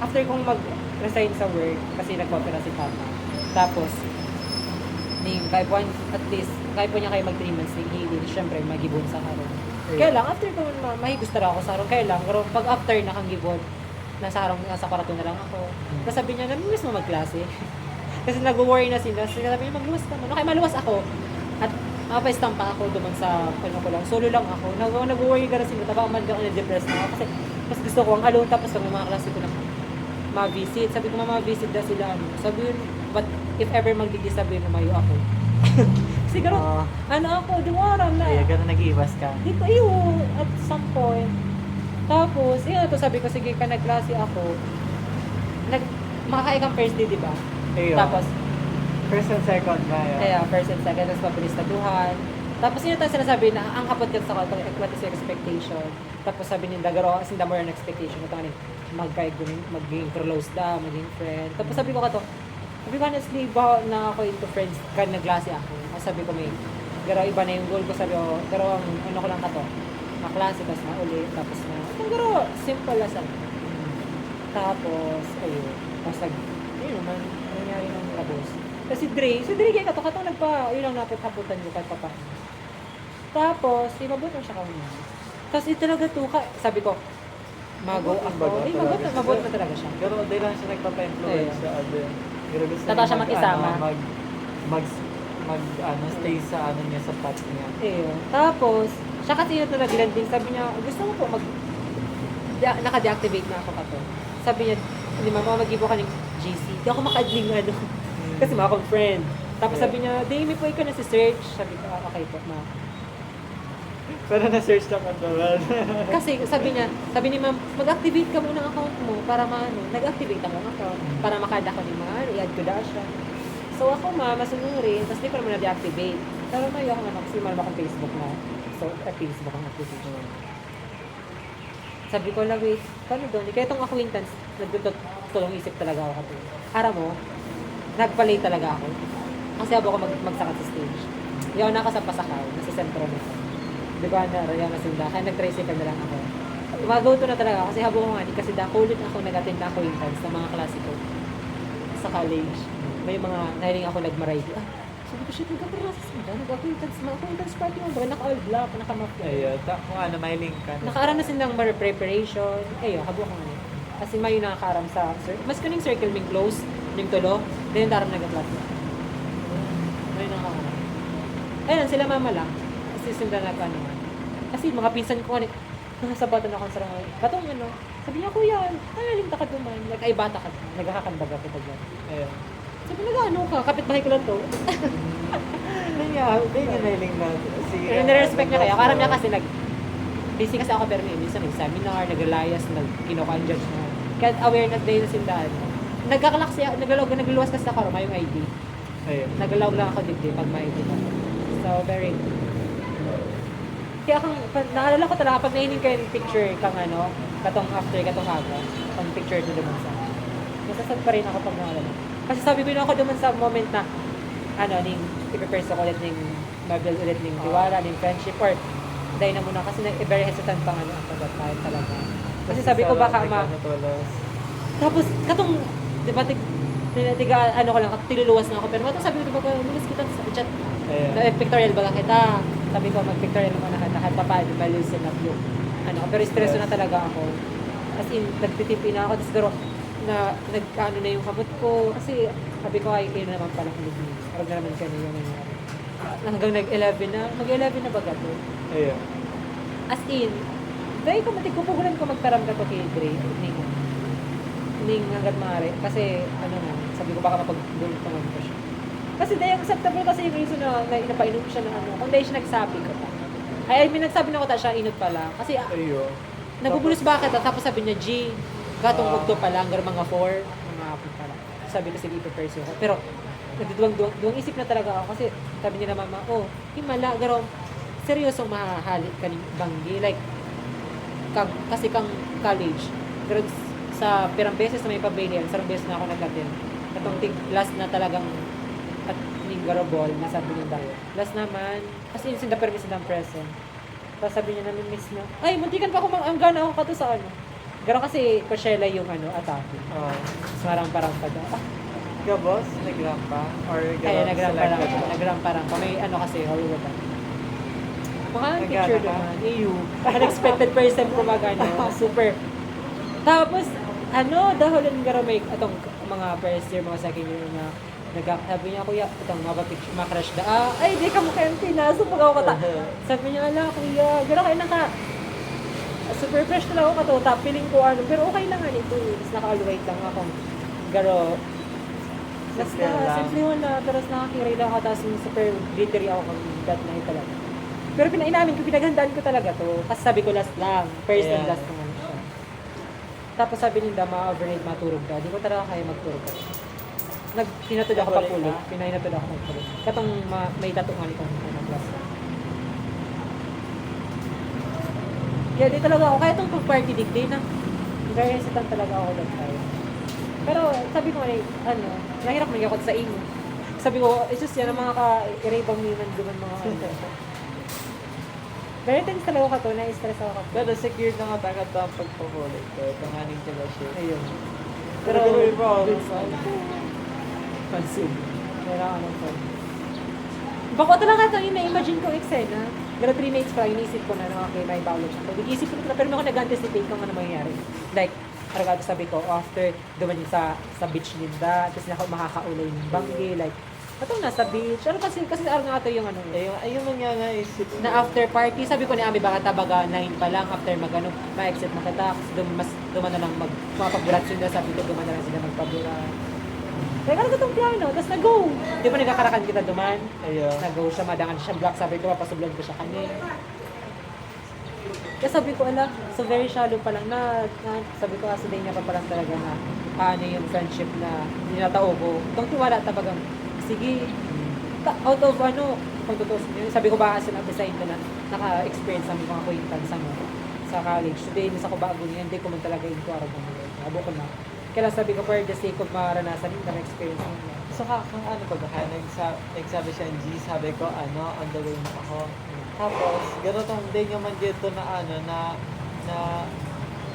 after kong mag-resign sa work, kasi nagpa-opera si papa, tapos, kahit po, at least, kahit po niya kayo mag 3 months, hindi, syempre, mag-ibon sa karon. Kaya lang, after ko, mahigusta ako sa karon, kaya lang, pero pag after na kang gibon, nasa kwarto na lang ako. Tapos sabi niya, namimiss mo magklase. Kasi nag-worry na sila. Sabi niya, magluwas ka man. Okay, maluwas ako. At makapaistamp pa ako duman sa, ko lang, solo lang ako. Nag-worry ka na sila. Tapos man ka na-depress na ako. Kasi mas gusto ko ang alone. Tapos pag mga klase ko na ma-visit. Sabi ko, ma-visit na sila. Sabi yun, but if ever magdi-disable, lumayo ako. Siguro, ako, dumaram na. Kaya gano'n nag-iwas ka. Di ko, at some point. Tapos, to sabi ko, sige ka, nagklase ako. Makakain kang first day, di ba? Ayun. Tapos, First and second ba yun? kaya first and second, tapos mabilis na duhan. Tapos yun tayo sinasabi na ang kapot ka sa kwarto, what is your expectation? Tapos sabi nila, garo, as in the more an expectation, ito kanin, maging close da, maging friend. Tapos sabi ko honestly, ba na ako into friends, kan naglase ako. Sabi ko, garo, iba na yung goal ko, sabi ko, garo, ano ko lang kato, maklase, tapos maulit, tapos garo, simple as ano. Tapos, ayun, tapos yun naman, nangyari ng labos. Kasi si Dre kaya katong yun lang napaghabutan ko kahit pa. Tapos, mabot na siya kami. Tapos talaga sabi ko, mago ako. Mabot na talaga siya. Pero di lang siya nagpapa-influence sa other. Pero gusto Totoo siya makisama. Stay sa niya, sa path niya. Ayun. Tapos, siya kasi yun na nag-landing. Sabi niya, gusto mo po naka-deactivate na ako kato. Sabi niya, hindi mag-ibo ka ng GC. Di ako maka-adling kasi mga akong friend. Tapos sabi niya, may po ikaw na si search. Sabi ko, okay po, ma. Pero na-search lang ka naman. Kasi sabi ni ma'am, mag-activate ka muna ng account mo para nag-activate ang account para makada ko ni mga i-add ko daw siya. So ako masunurin, tapos di ko naman na-deactivate. Pero may ako naman kasi malam akong Facebook na. So, Facebook ang application. Sabi ko, wait, paano doon? Kaya itong acquaintance, nagtutulong isip talaga ako kato. Ara mo, nagpalay talaga ako. Kasi habo ko magsakat sa stage. Hindi ako nakasapasakaw, nasa sentro na ako. Di ba na Raya Masinda, kaya nag-tricycle na lang ako. Mag-go-to na talaga kasi habo ko nga, kasi kulit ako nag-attend na acquaintance ng mga klase ko sa college. May mga nahiling ako nag-maride. Sabi ko, shit, nag-acquaintance nag-acquaintance party mo ba? Naka-all black, naka-mafia. Ayun, kung mahiling ka. Nakaaram na silang preparation. Ayun, habo ko nga. Kasi may nakakaram sa mas kuning circle ming close, ning tulo, then daram nag-class. May nakakaram. Ayun, sila mama lang. Kasi sila nagkano. Kasi mga pinsan ko nasa bata na akong sarang. Batong sabi niya, kuya, tangaling ta ka duman. Ay, bata ka. Nagkakakandbaga kita dyan. Ayun. Sabi, nag-ano ka? Kapit-bahay ko lang to. Hindi niya nahiling na. Sige. Nire-respect niya kaya. Karam niya kasi busy kasi ako pero minsan nag-seminar, nag-relayas, kinukuha judge na. Kaya awareness day na sindahan. Nagkakalak siya, nagluwas kasi ako, may yung ID. Ayun. Nagalaw lang ako dito pag may ID ako. So, very kaya naalala ko talaga, pag nahiling kayo ng picture kang katong after, katong aga, pang picture na duman sa masasad pa rin ako pag naalala. Kasi sabi ko na ako duman sa moment na i-prepare ko ulit ng mabuild ulit ng tiwala, ng friendship, or dahil na muna kasi very hesitant pang ako that time talaga. Kasi sabi ko baka tapos katong diba ko lang tiluluwas na ako pero matang sabi ko diba luwas kita sa chat pictorial ba kita sabi ko mag pictorial naman na kahit pa paano ma-loosen up yung ano, pero stress na talaga ako. As in, nagtitipi na ako, tapos siguro, nag-ano na yung kamot ko. Kasi, sabi ko, ay, kayo na naman palang libre. Huwag na naman kayo yung nangyari. Hanggang nag-11 na, mag-11 na ba gato? Ayun. As in, dahil ko matikupugulan ko magtaram ka to kay Dre, ning hanggat maaari. Kasi, ano nga, sabi ko baka mapag-bulungan ko siya. Kasi dahil acceptable kasi yung reason na napainom siya ng ano, kung dahil siya nagsabi ko pa. Ay, may nagsabi na ko ta siya, inot pala. Kasi, Ayun. nagugulos bakit? Tapos sabi niya, G, gatong ugto pa lang, hanggang mga 4, mga hapon pa lang. Sabi ko, sige, i-prepare ko. Pero, nagduduwang isip na talaga ako kasi sabi niya na mama, oh, himala, garo, seryosong mahahalit ka ni Banggi. Like, kasi kang college. Pero sa pirang beses na may pavilion, sarang beses na ako nag-attend. Itong last na talagang at Garobol, nasabi niya dahil. Last naman, as in, sinda permis ng present. Tapos sabi niya namin, miss na, ay, muntikan pa ako ang ako kato sa ano. Garo kasi Coachella yung ano, atake. Oh. Parang pa daw. Ikaw, boss? Nagrampa? Or Kaya nagrampa lang. selected ba? Nagrampa lang. May ano kasi, Hollywood. Mga Nagana picture ka? naman. EU. Unexpected person ko ano. Super. Tapos, ano, dahil yung garo may atong mga first year, mga second year na sabi niya, kuya, itong mga picture, mga crush da. Ay, di ka mukha yung pinasok ako kata. Sabi niya, ala, kuya, gano'n kayo na ka. Super fresh na lang ako katota. Feeling ko ano, pero okay lang nga nito. Tapos naka-alwait lang ako. Garo, basta, simple mo na, pero nakakiray lang ako, tapos super glittery ako kung that night talaga. Pero inamin ko, pinaghandaan ko talaga to. Kasi sabi ko last lang, first and last naman siya. Tapos sabi nila, ma-overnight maturog ka. Di ko talaga kaya magturog ka. Pinatod ako papulog. Pinatod ako magpulog. Katong may tatungan itong class. Kaya di talaga ako, kaya itong pag-party digday na. Very hesitant talaga ako that time. Pero sabi ko ano, nahirap man ako sa inyo. Sabi ko, isus yan ang mga ka-irabang niman duman mga very tense talaga ako to, na-stress ako ka. Pero secure na nga takot ang pagpapulit ko. Itong aning sila siya. Ayun. Pero iba ako. good sign. Consume. Kailangan ng fun. Bako talaga ito yung na-imagine ko eksena. Pero 3 minutes pa, inisip ko na okay, may bawal siya. Nag-isip ko na, pero may ako nag-anticipate kung ano mangyayari. Like, aragado sabi ko, after dumanin sa beach ninda, tapos na ako makakaulay ng Banggi, like, atong nasa beach. Ano kasi araw nga ito yung ano. Ayun man nga naisip ko. Na after party, sabi ko ni Ami, baka tabaga 9 pa lang, after ma-exit makita, kasi duman na lang mapagburat sila, sabi ko, duman na lang sila magpaburat. Kaya ano itong piano, tapos nag-go. Di ba nagkakarakan kita duman? Ayun. Nag-go siya, madangan siya black, sabi ko, papasublan ko siya kanya. Kaya sabi ko, ala, so very shallow pa lang sabi ko, kasi day niya pa parang talaga na, ano yung friendship na ninatao ko. Itong tiwala tabagang, sige, out of kung totoo sabi ko baka sa design ko na naka-experience ng mga acquaintance sa college. Today, nasa ko bago niya, hindi ko man talaga yung araw ng mga. Abo ko na. Kaya sabi ko, for the sake of maranasan yung na-experience niya. So kung ano ba ba, nagsabi siya ng G, sabi ko, on the way na ako. Tapos, gano'n tong day niya man dito na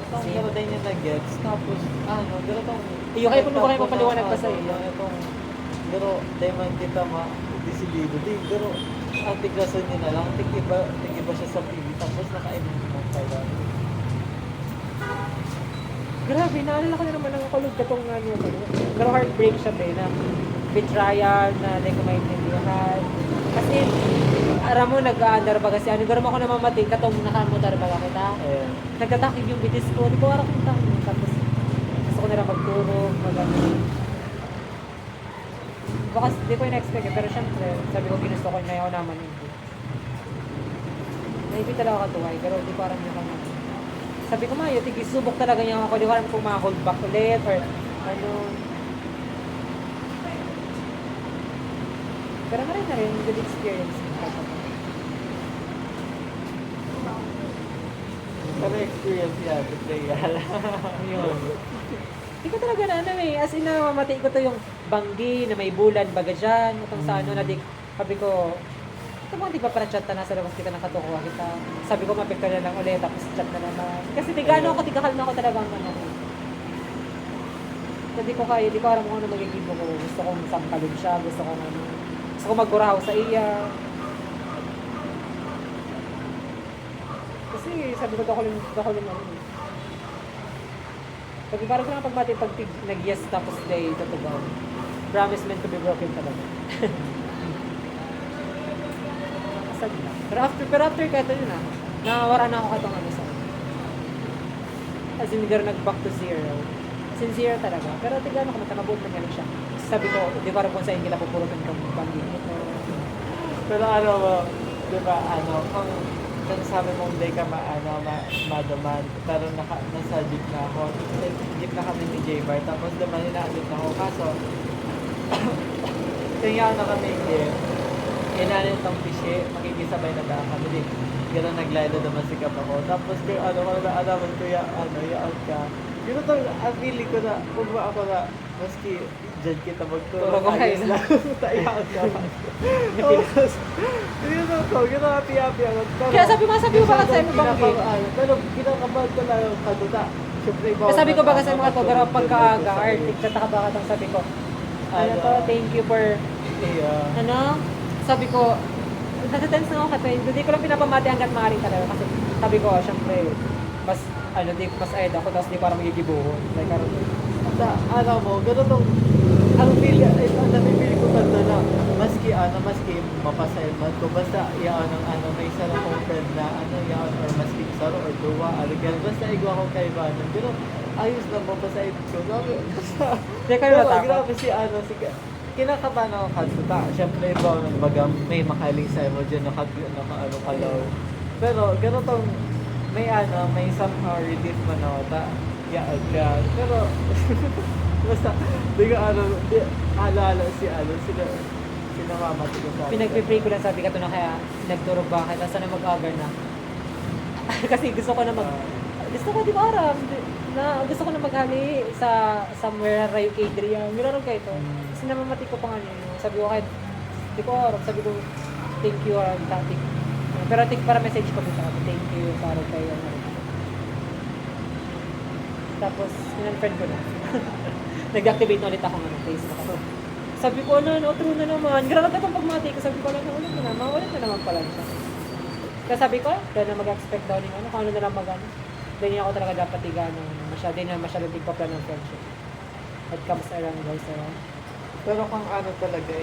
itong gano'n day niya na gets. Tapos, gano'n tong... Iyo, kayo puno ba kayo mapaliwanag pa sa iyo? Itong, gano'n, day man kita ma-disibido. Di, gano'n, ang tigasan niya na lang, tigiba siya sa TV. Tapos, naka-ibig ng Thailand. Grabe, naalala ko na naman ang kulog katong pero heartbreak siya na betrayal, na hindi ko maintindihan. Kasi, aram mo, nag-aandar ba kasi, garam ako namamatay, katong nakamutar ba kita? Nagtatakig yung bitis ko, di ko aram kung tayo. Tapos, gusto ko na lang magturog, baka di ko in-expect pero syempre, sabi ko ginusto ko na ako naman hindi. Maybe talaga katuway, pero di ko aram yung kanya. Sabi ko mayo, tigisubok talaga niya ako, di ko alam kung ma-hold back ulit or ano. Pero na rin, good experience. Pero experience yan, betrayal. Yun. Hindi ko talaga as in namamatay ko to yung Banggi na may bulan, baga dyan, itong sa sabi ko, ito mga di ba para chat na sa labas kita ng katukuha kita. Sabi ko, mapikta na lang ulit, tapos chat na naman. Kasi tigano ako, tigakal na ako talaga ang So, di ko alam kung ano magigibo ko. Gusto kong sampalog siya, gusto kong magkuraw sa iya. Kasi sabi ko ako lang ano. Sabi parang ko lang pagmati pag nag-yes tapos day totoo. Promise meant to be broken talaga. Nakasad na. Pero after kahit yun na, nakawara na ako katong ano sa as in, nag-back to zero. Sincere talaga. Pero tignan ako, matakabuot na ganun siya. Sabi ko, di ba rin kung saan kita pupurutin kang banding. Pero ano mo, di ba, kung sabi mong hindi ka maduman, pero nasa jeep na ako, jeep na kami ni J-Bar, tapos duman inaabot na ako, kaso, kaya na kami jeep, inanin itong pishe, makikisabay na daan kami, di, gano'n naglaylo naman si Kap ako, tapos kung kung naalaman ko yaan ka, yun to, ang feeling ko na, kung ba ako na, maski dyan kita magturo, ayos lang, tayaan ka man. Tapos, yun ako, happy-happy ako. Kaya sabi mo ba kasi mo bang Pero kinakabahan ko lang yung kaduta. Siyempre, Kaya sabi ko ba kasi mga to, pero pagkaaga, artic, tataka ba katang sabi ko, ano to, thank you for, sabi ko, nasa-tense na ako ka, hindi ko lang pinapamati hanggat maaaring talaga kasi sabi ko, syempre, mas ayad ako, tapos di parang magigibuhon. Like, alam mo, ganun tong, ang napipili ko kanta na, maski mapasayad man ko, basta may isa lang kong friend na, or maski saro or duwa, basta igwa kong kaibanan, pero ayos lang mapasayad ko. Basta, grabe si kinakabahan ako kansuta. Siyempre, iba baga may makaling sa mo dyan, kalaw. Pero, ganun tong, may somehow relief man ako, pero, basta, di ka ala sila mamati ko sa akin. pinagpipray ko lang sabi ka to na kaya nagturog ba kita, sana mag-agar na. Kasi gusto ko di ba aram, gusto ko na maghali sa somewhere Rayo Adrian. Meron kayo ito. Kasi namamati ko pa nga yun. Sabi ko kahit, di ko aram, sabi ko, thank you aram, pero para message ko dito, thank you para kayo. Tapos, in-unfriend ko na. Nag-activate ulit ako ng Facebook. Sabi ko, true na naman. Grabe ka itong pagmati ko. Sabi ko, ulit na naman pala siya. Kaya sabi ko, kaya na mag-expect daw ni kung ano na lang Hindi niya ako talaga dapat masyadong tigpaplan ng friendship. It comes around, guys, around. Pero kung talaga,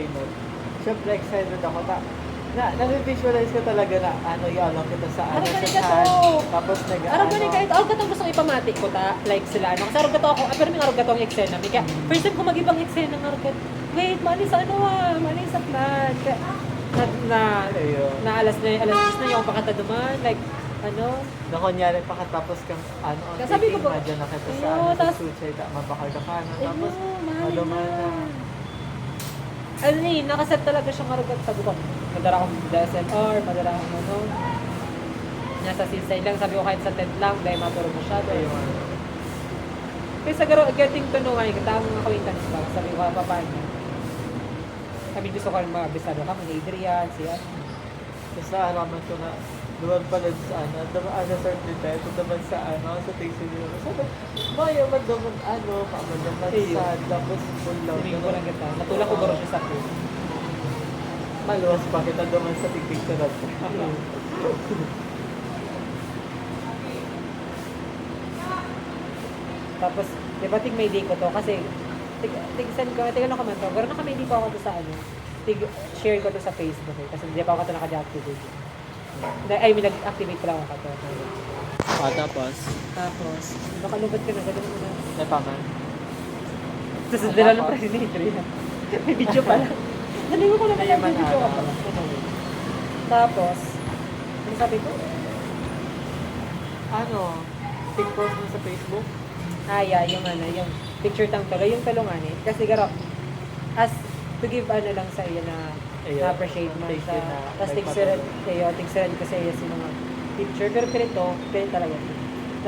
syempre excited ako. Na-visualize ko talaga na lang kita sa chat. Tapos Arag ka ito. Arag ka itong gusto ipamati ko like sila. Kasi arag ka ako. Pero may arag ka itong eksena. Kaya first time ko mag-ibang eksena ng arag ka. Wait, mali sa mali sa plan. Na alas 10 na yung pakata duman. Like, na kunyari pakatapos kang sabi ko ba, dyan na kita sa suicide, mabakal ka ka na. Tapos, maluman na. Nakaset talaga siyang arugat. Sabi ko, madara akong DSLR, madara akong nasa seaside lang. Sabi ko kahit sa tent lang, dahil maturo masyado. Kaya sa getting to know, tamang acquaintance ba? Sabi ko, paano? Sabi gusto ko rin mag-abisado ka, mag-Adrian, siya. Basta alaman ko na, duman pala sa sa certain time, duman sa sa tingin nyo. Sabi, maya man duman maamaman sa, tapos full love. Sabi ko lang kita, natulak ko garo siya sa akin. Maluwas pa kita duman sa tingting sa natin. Tapos, di ba may day ko to? Kasi, tig-send ko, tignan ko man to. Garo na kami, hindi pa ako to sa share ko to sa Facebook eh. Kasi hindi pa ako to naka-deactivate. May nag-activate ko lang ako to. Tapos? Nakalubad ka na, gano'n mo na. Napaman? Tapos, dala ng presidente. May video pala. Naligo ko lang pala, may video ka pala. Tapos, ano sabi ko? Pink-post mo sa Facebook? Yeah, yung picture tang tuloy, yung tulungan eh. Kasi garo, as to give lang sa iyo na na-appreciate mo siya. Tapos tigsiran ko sa iyo sa mga picture. Pero talaga.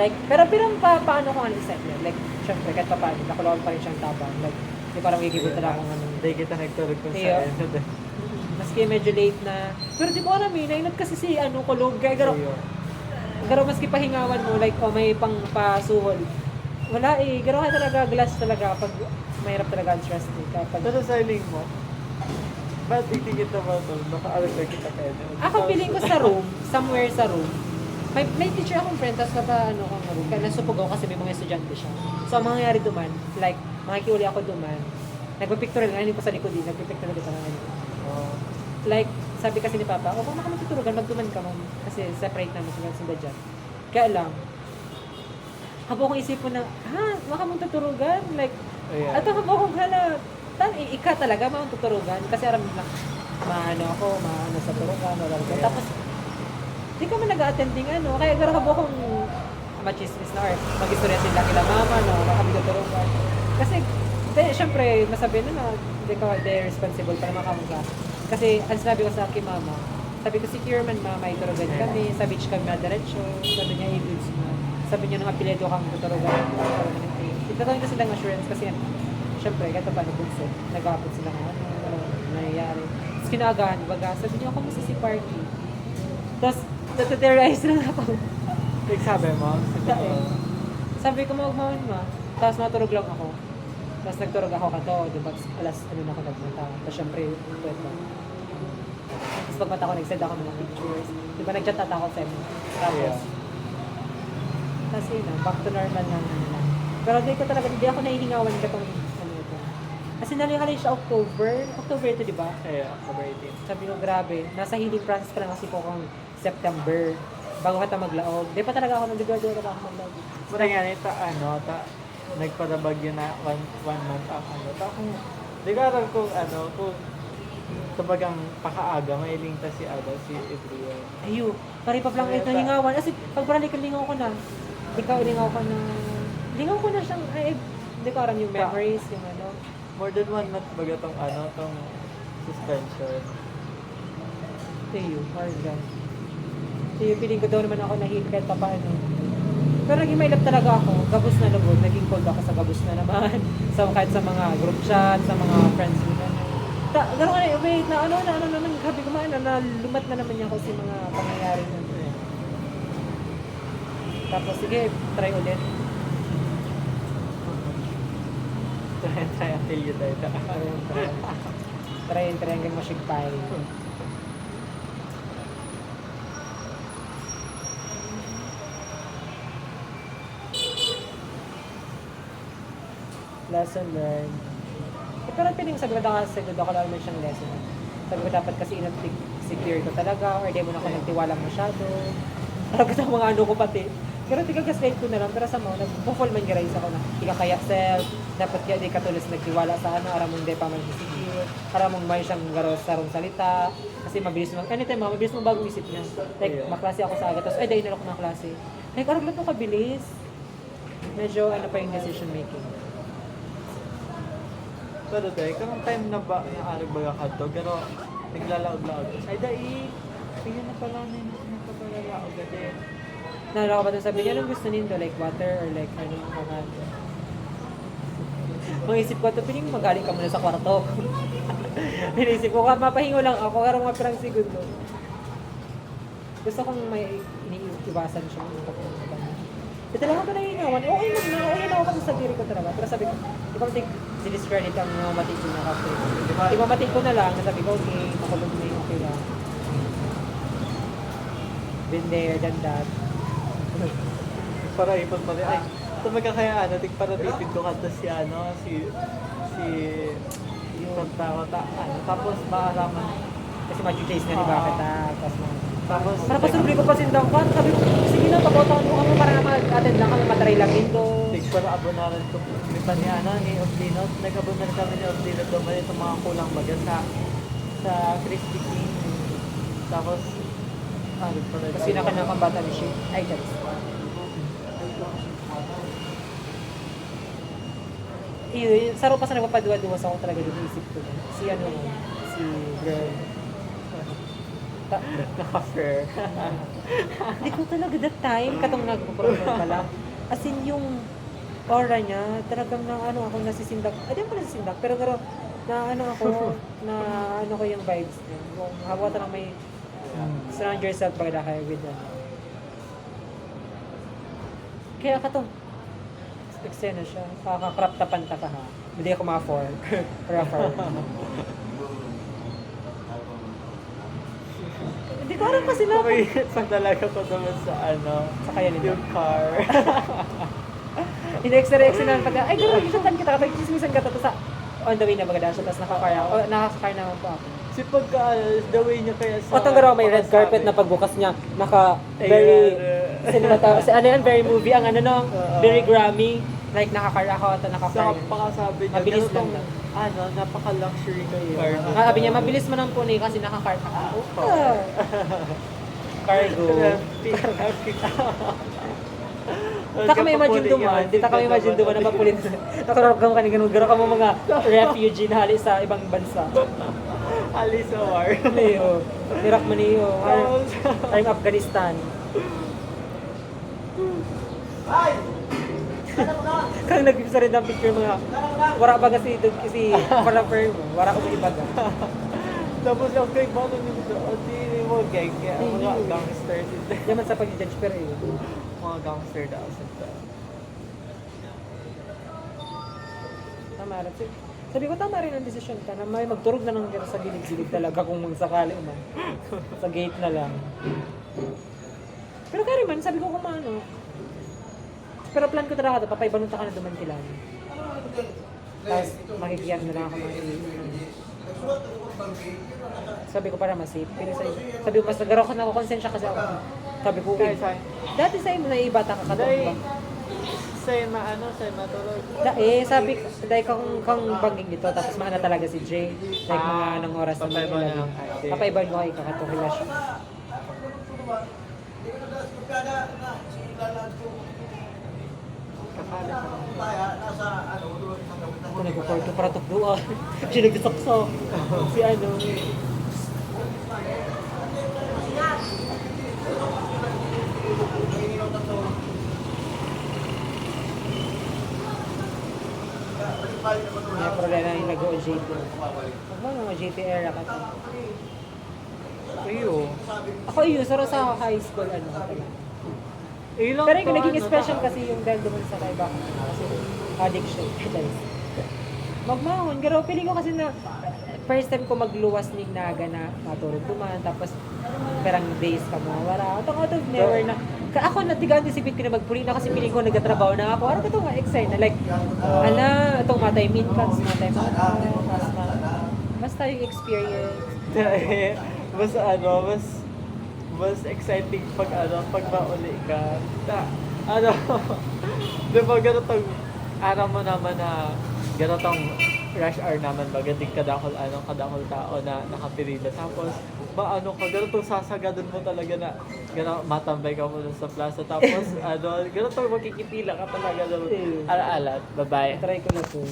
Like, pero paano ko isa niya? Like, syempre, kahit paano, nakulawag pa rin siyang tabang. Like, di parang gigibot na akong Hindi kita nagtulog kung saan. Maski medyo late na. Pero di ko alam nainat kasi si kulog. Kaya garo maski pahingawan mo, like, may pang pasuhol. Wala garo ka talaga, glass talaga pag mahirap talaga ang stress mo. Pero sa hiling mo, ba't titigit naman ito? Nakaalag na kita kayo. Ako feeling ko sa room, somewhere sa room. may teacher akong friend, tapos ano ko kaya nasupog ako kasi may mga estudyante siya. So, ang mangyayari duman, like, makikiuli ako duman, nagpapictorial, ngayon ko sa likod din, nagpapictorial dito ng ano. Like, sabi kasi ni Papa, kung baka magtuturugan, magduman ka ma'am, kasi separate naman sila dyan. Kaya lang, habang kong isip ko na, baka mong tuturugan, like, at habang kong hala, ika talaga, ma'am tuturugan, kasi aram lang, maano sa turugan, tapos, di ka man nag-attending kaya garo habang kong machismis na or mag-istorya sila kila mama, baka kami tuturugan. Kasi, syempre, masabi na, they're responsible para makamugla. Kasi, ang sinabi ko sa akin, mama, sabi ko, secure man, mama, iturugan kami, sa beach kami na diretso, sabi niya, i-goods mo. Sabi niya, nung apelido kang tuturugan. Ito ko silang assurance kasi, syempre, kahit pa paano bunso, nag-aapot sila ng nangyayari. Tapos, kinagahan, baga, sabi niya, kamusta si Parky? Tapos, nataterrorize lang ako. Sabi mo? Sabi ko, magmahon ma. Tapos, matulog lang ako. Tapos nagturog ako ka to, diba? Alas, na ako nagmata. Tapos syempre, ito. Tapos pagmata ko, nag-send ako mga pictures. Diba, nag-chat ako sa inyo. Tapos, tapos yun back to normal lang. Pero hindi ako nahihingawan ka itong ito. Kasi nalihalay siya October ito, diba? October 18. Sabi ko, grabe. Nasa healing process pa lang kasi po kung September. Bago ka maglaog. Di pa talaga ako nag-graduate ako maglaog. Pero nga, nagparabagyo na one month ang kung di ko alam kung tabagang pakaaga, may lingta si Adrian. Ayo, pari pa lang ito hingawan. Kasi pag parang lingaw ko na. Ikaw, lingaw ko na siyang, hindi ko aram yung memories, yung More than 1 month baga tong suspension. Ayo, hard. Ayo, piling ko daw naman ako nahil kahit pa paano. Pero naging may love talaga ako. Gabos na lugod. Naging cold ako sa gabos na naman. Kahit sa mga group chat, sa mga friends mo na. Gano'n ka na, wait, grabe ko na lumat na naman niya ako sa mga pangyayari na. Tapos, sige, try ulit. Try until you die. Try hanggang masigpay. Lesson learned. Pero piling sabi ko ako lang naman siyang lesson. Sabi ko dapat kasi secure ko talaga or di mo na ako nagtiwala masyado. Parang sa mga ko pati. Pero tiga-gaslight ko na lang. Pero sa mga, nag-full man garais ako na tiga kaya self. Dapat kaya di katulis nagtiwala sa aram mong di pa mag-secure. Aram mong may siyang garos sarong salita. Kasi mabilis mo, anytime mabilis mo bagong isip niya. Like, maklase ako sa agad. Tapos, dahil na ako ng klase. Like, arag lang ito kabilis. Medyo, pa yung decision making. Pero kung time na ba naarag baga ka to, pero naglalaog-laog. Ay, tingnan na pala na yung nagpapalalaog din. Nalala ko ba ito sabi niya, anong gusto nindo? Like water or like Maisip ko ito, piling magaling ka muna sa kwarto. Pinisip ko, mapahingo lang ako, karang mga pirang segundo. Gusto kong may iniiwasan siya. Ito lang ako nahihinawan. Okay na ako kasi sa diri ko talaga. Pero sabi ko, di ba discredit ang mamatik ko na kasi. Imamatik ko na lang, nasabi ko, okay, makulog na yung okay lang. Been there, done that. Para ipot pa rin. Ay, ito magkakayaan. Para tipid ko kanta si yung kanta. Tapos maalaman. Kasi mag-chase na ni Bakit Tapos, para pasubli ko pa sindang ka. Sabi ko, sige na, pagkautawan mo kami para mag-attend lang kami, matry lang indo. Takes para abonaran ko. May pa ni Oblinot. Nag-abonar kami ni Oblinot. Doon itong mga kulang baga sa Krispy Kreme. Tapos, kasi nakanakang bata ni Shane. Ay, that's saro pa sa nagpapaduwa-duwas ako talaga dito isip ko. Si girl. Naka-fair. Hindi ko talaga that time, katong nagpo-program pa lang. As in yung aura niya, talagang ako nasisindak. Hindi ako nasisindak, pero na ko yung vibes niya. Hawa talagang may surround yourself pagdakay with Kaya katong eksena siya. Kakakrap tapan ta ka ha. Hindi ako ma-4. Hindi ko Parang kasi na Kumainit pa talaga ko naman sa sa kaya nila. yung car. In-extra naman pag, ay gano'n, isyatan kita kapag chismisan ka to sa on the way na baga siya, tapos nakakar ako. O, nakakar naman po ako. Si pagka, the way niya kaya sa... O, tanggaro may red carpet na pagbukas niya, naka very cinemata, ano yan, very movie, ang ano no, very Grammy, like nakakar ako, ito nakakar. Sa pakasabi niya, Mabilis ganitong, lang napaka-luxury kayo. Sabi niya, mabilis mo nang puni kasi nakakar ako. Cargo. Di ka may imagine duman, di ka may imagine duman na mapulit. Nakararap ka mo kanina, gano'n ka mo mga refugee na halis sa ibang bansa. Halis sa war. Niyo, Iraq man niyo, time Afghanistan. Kang nag-isa rin ng picture mga, wala ba kasi para wala ko ibaga. Tapos yung kay Bono nito, di mo gang, mga gangsters. Yaman sa pag-judge pero yun. Mga gangster daw sa Tama rin. Sabi ko, tama rin ang desisyon ka na may magturog na ng sa gilid-gilid talaga kung sakali man. Sa gate na lang. Pero kaya man, sabi ko kung ano. Pero plan ko talaga ito, papaibanunta ka na dumantilan. Tapos makikiyag na lang ako sabi ko para mas safe. Pero sabi ko, mas nagaraw ka na ako, konsensya kasi ako. Sabi ko, Kaya sa dati sa'yo mo na ibata ka katulog ba? Say matulog. Sabi ko, dahil kang bangging dito, tapos maana talaga si Jay. Like mga anong oras na papaiba mga na. papaiban mo kay kakatong relasyon. Kakala ka lang. Ako nagpo-porto para tukduan. Siya nagkasaksak. Si ano. May problema yung nag-o-JT. Huwag mo mga JT era ka to. Ayo. Ako yun, sa high school, ano. Ilang Pero yung naging special kasi yung dahil doon sa kaiba ko. Kasi addiction. Magmahon. Pero piling ko kasi na first time ko magluwas ning naga na matulog duman. Tapos perang days ka mawara. Ito out of nowhere na. Ako natiga-anticipate ko na magpuli na kasi piling ko nagtatrabaho na ako. Ano ka ito nga excite na like, itong matay midcats, matay basta yung experience. mas exciting pag mauli ka. Di ba ganitong araw mo naman na ganitong rush hour naman ba, gating kadakol tao na nakapirila. Tapos, ganitong sasagadon mo talaga na matambay ka muna sa plaza. Tapos, ganitong makikipila ka talaga na ala-alat, bye-bye. Try ko na to.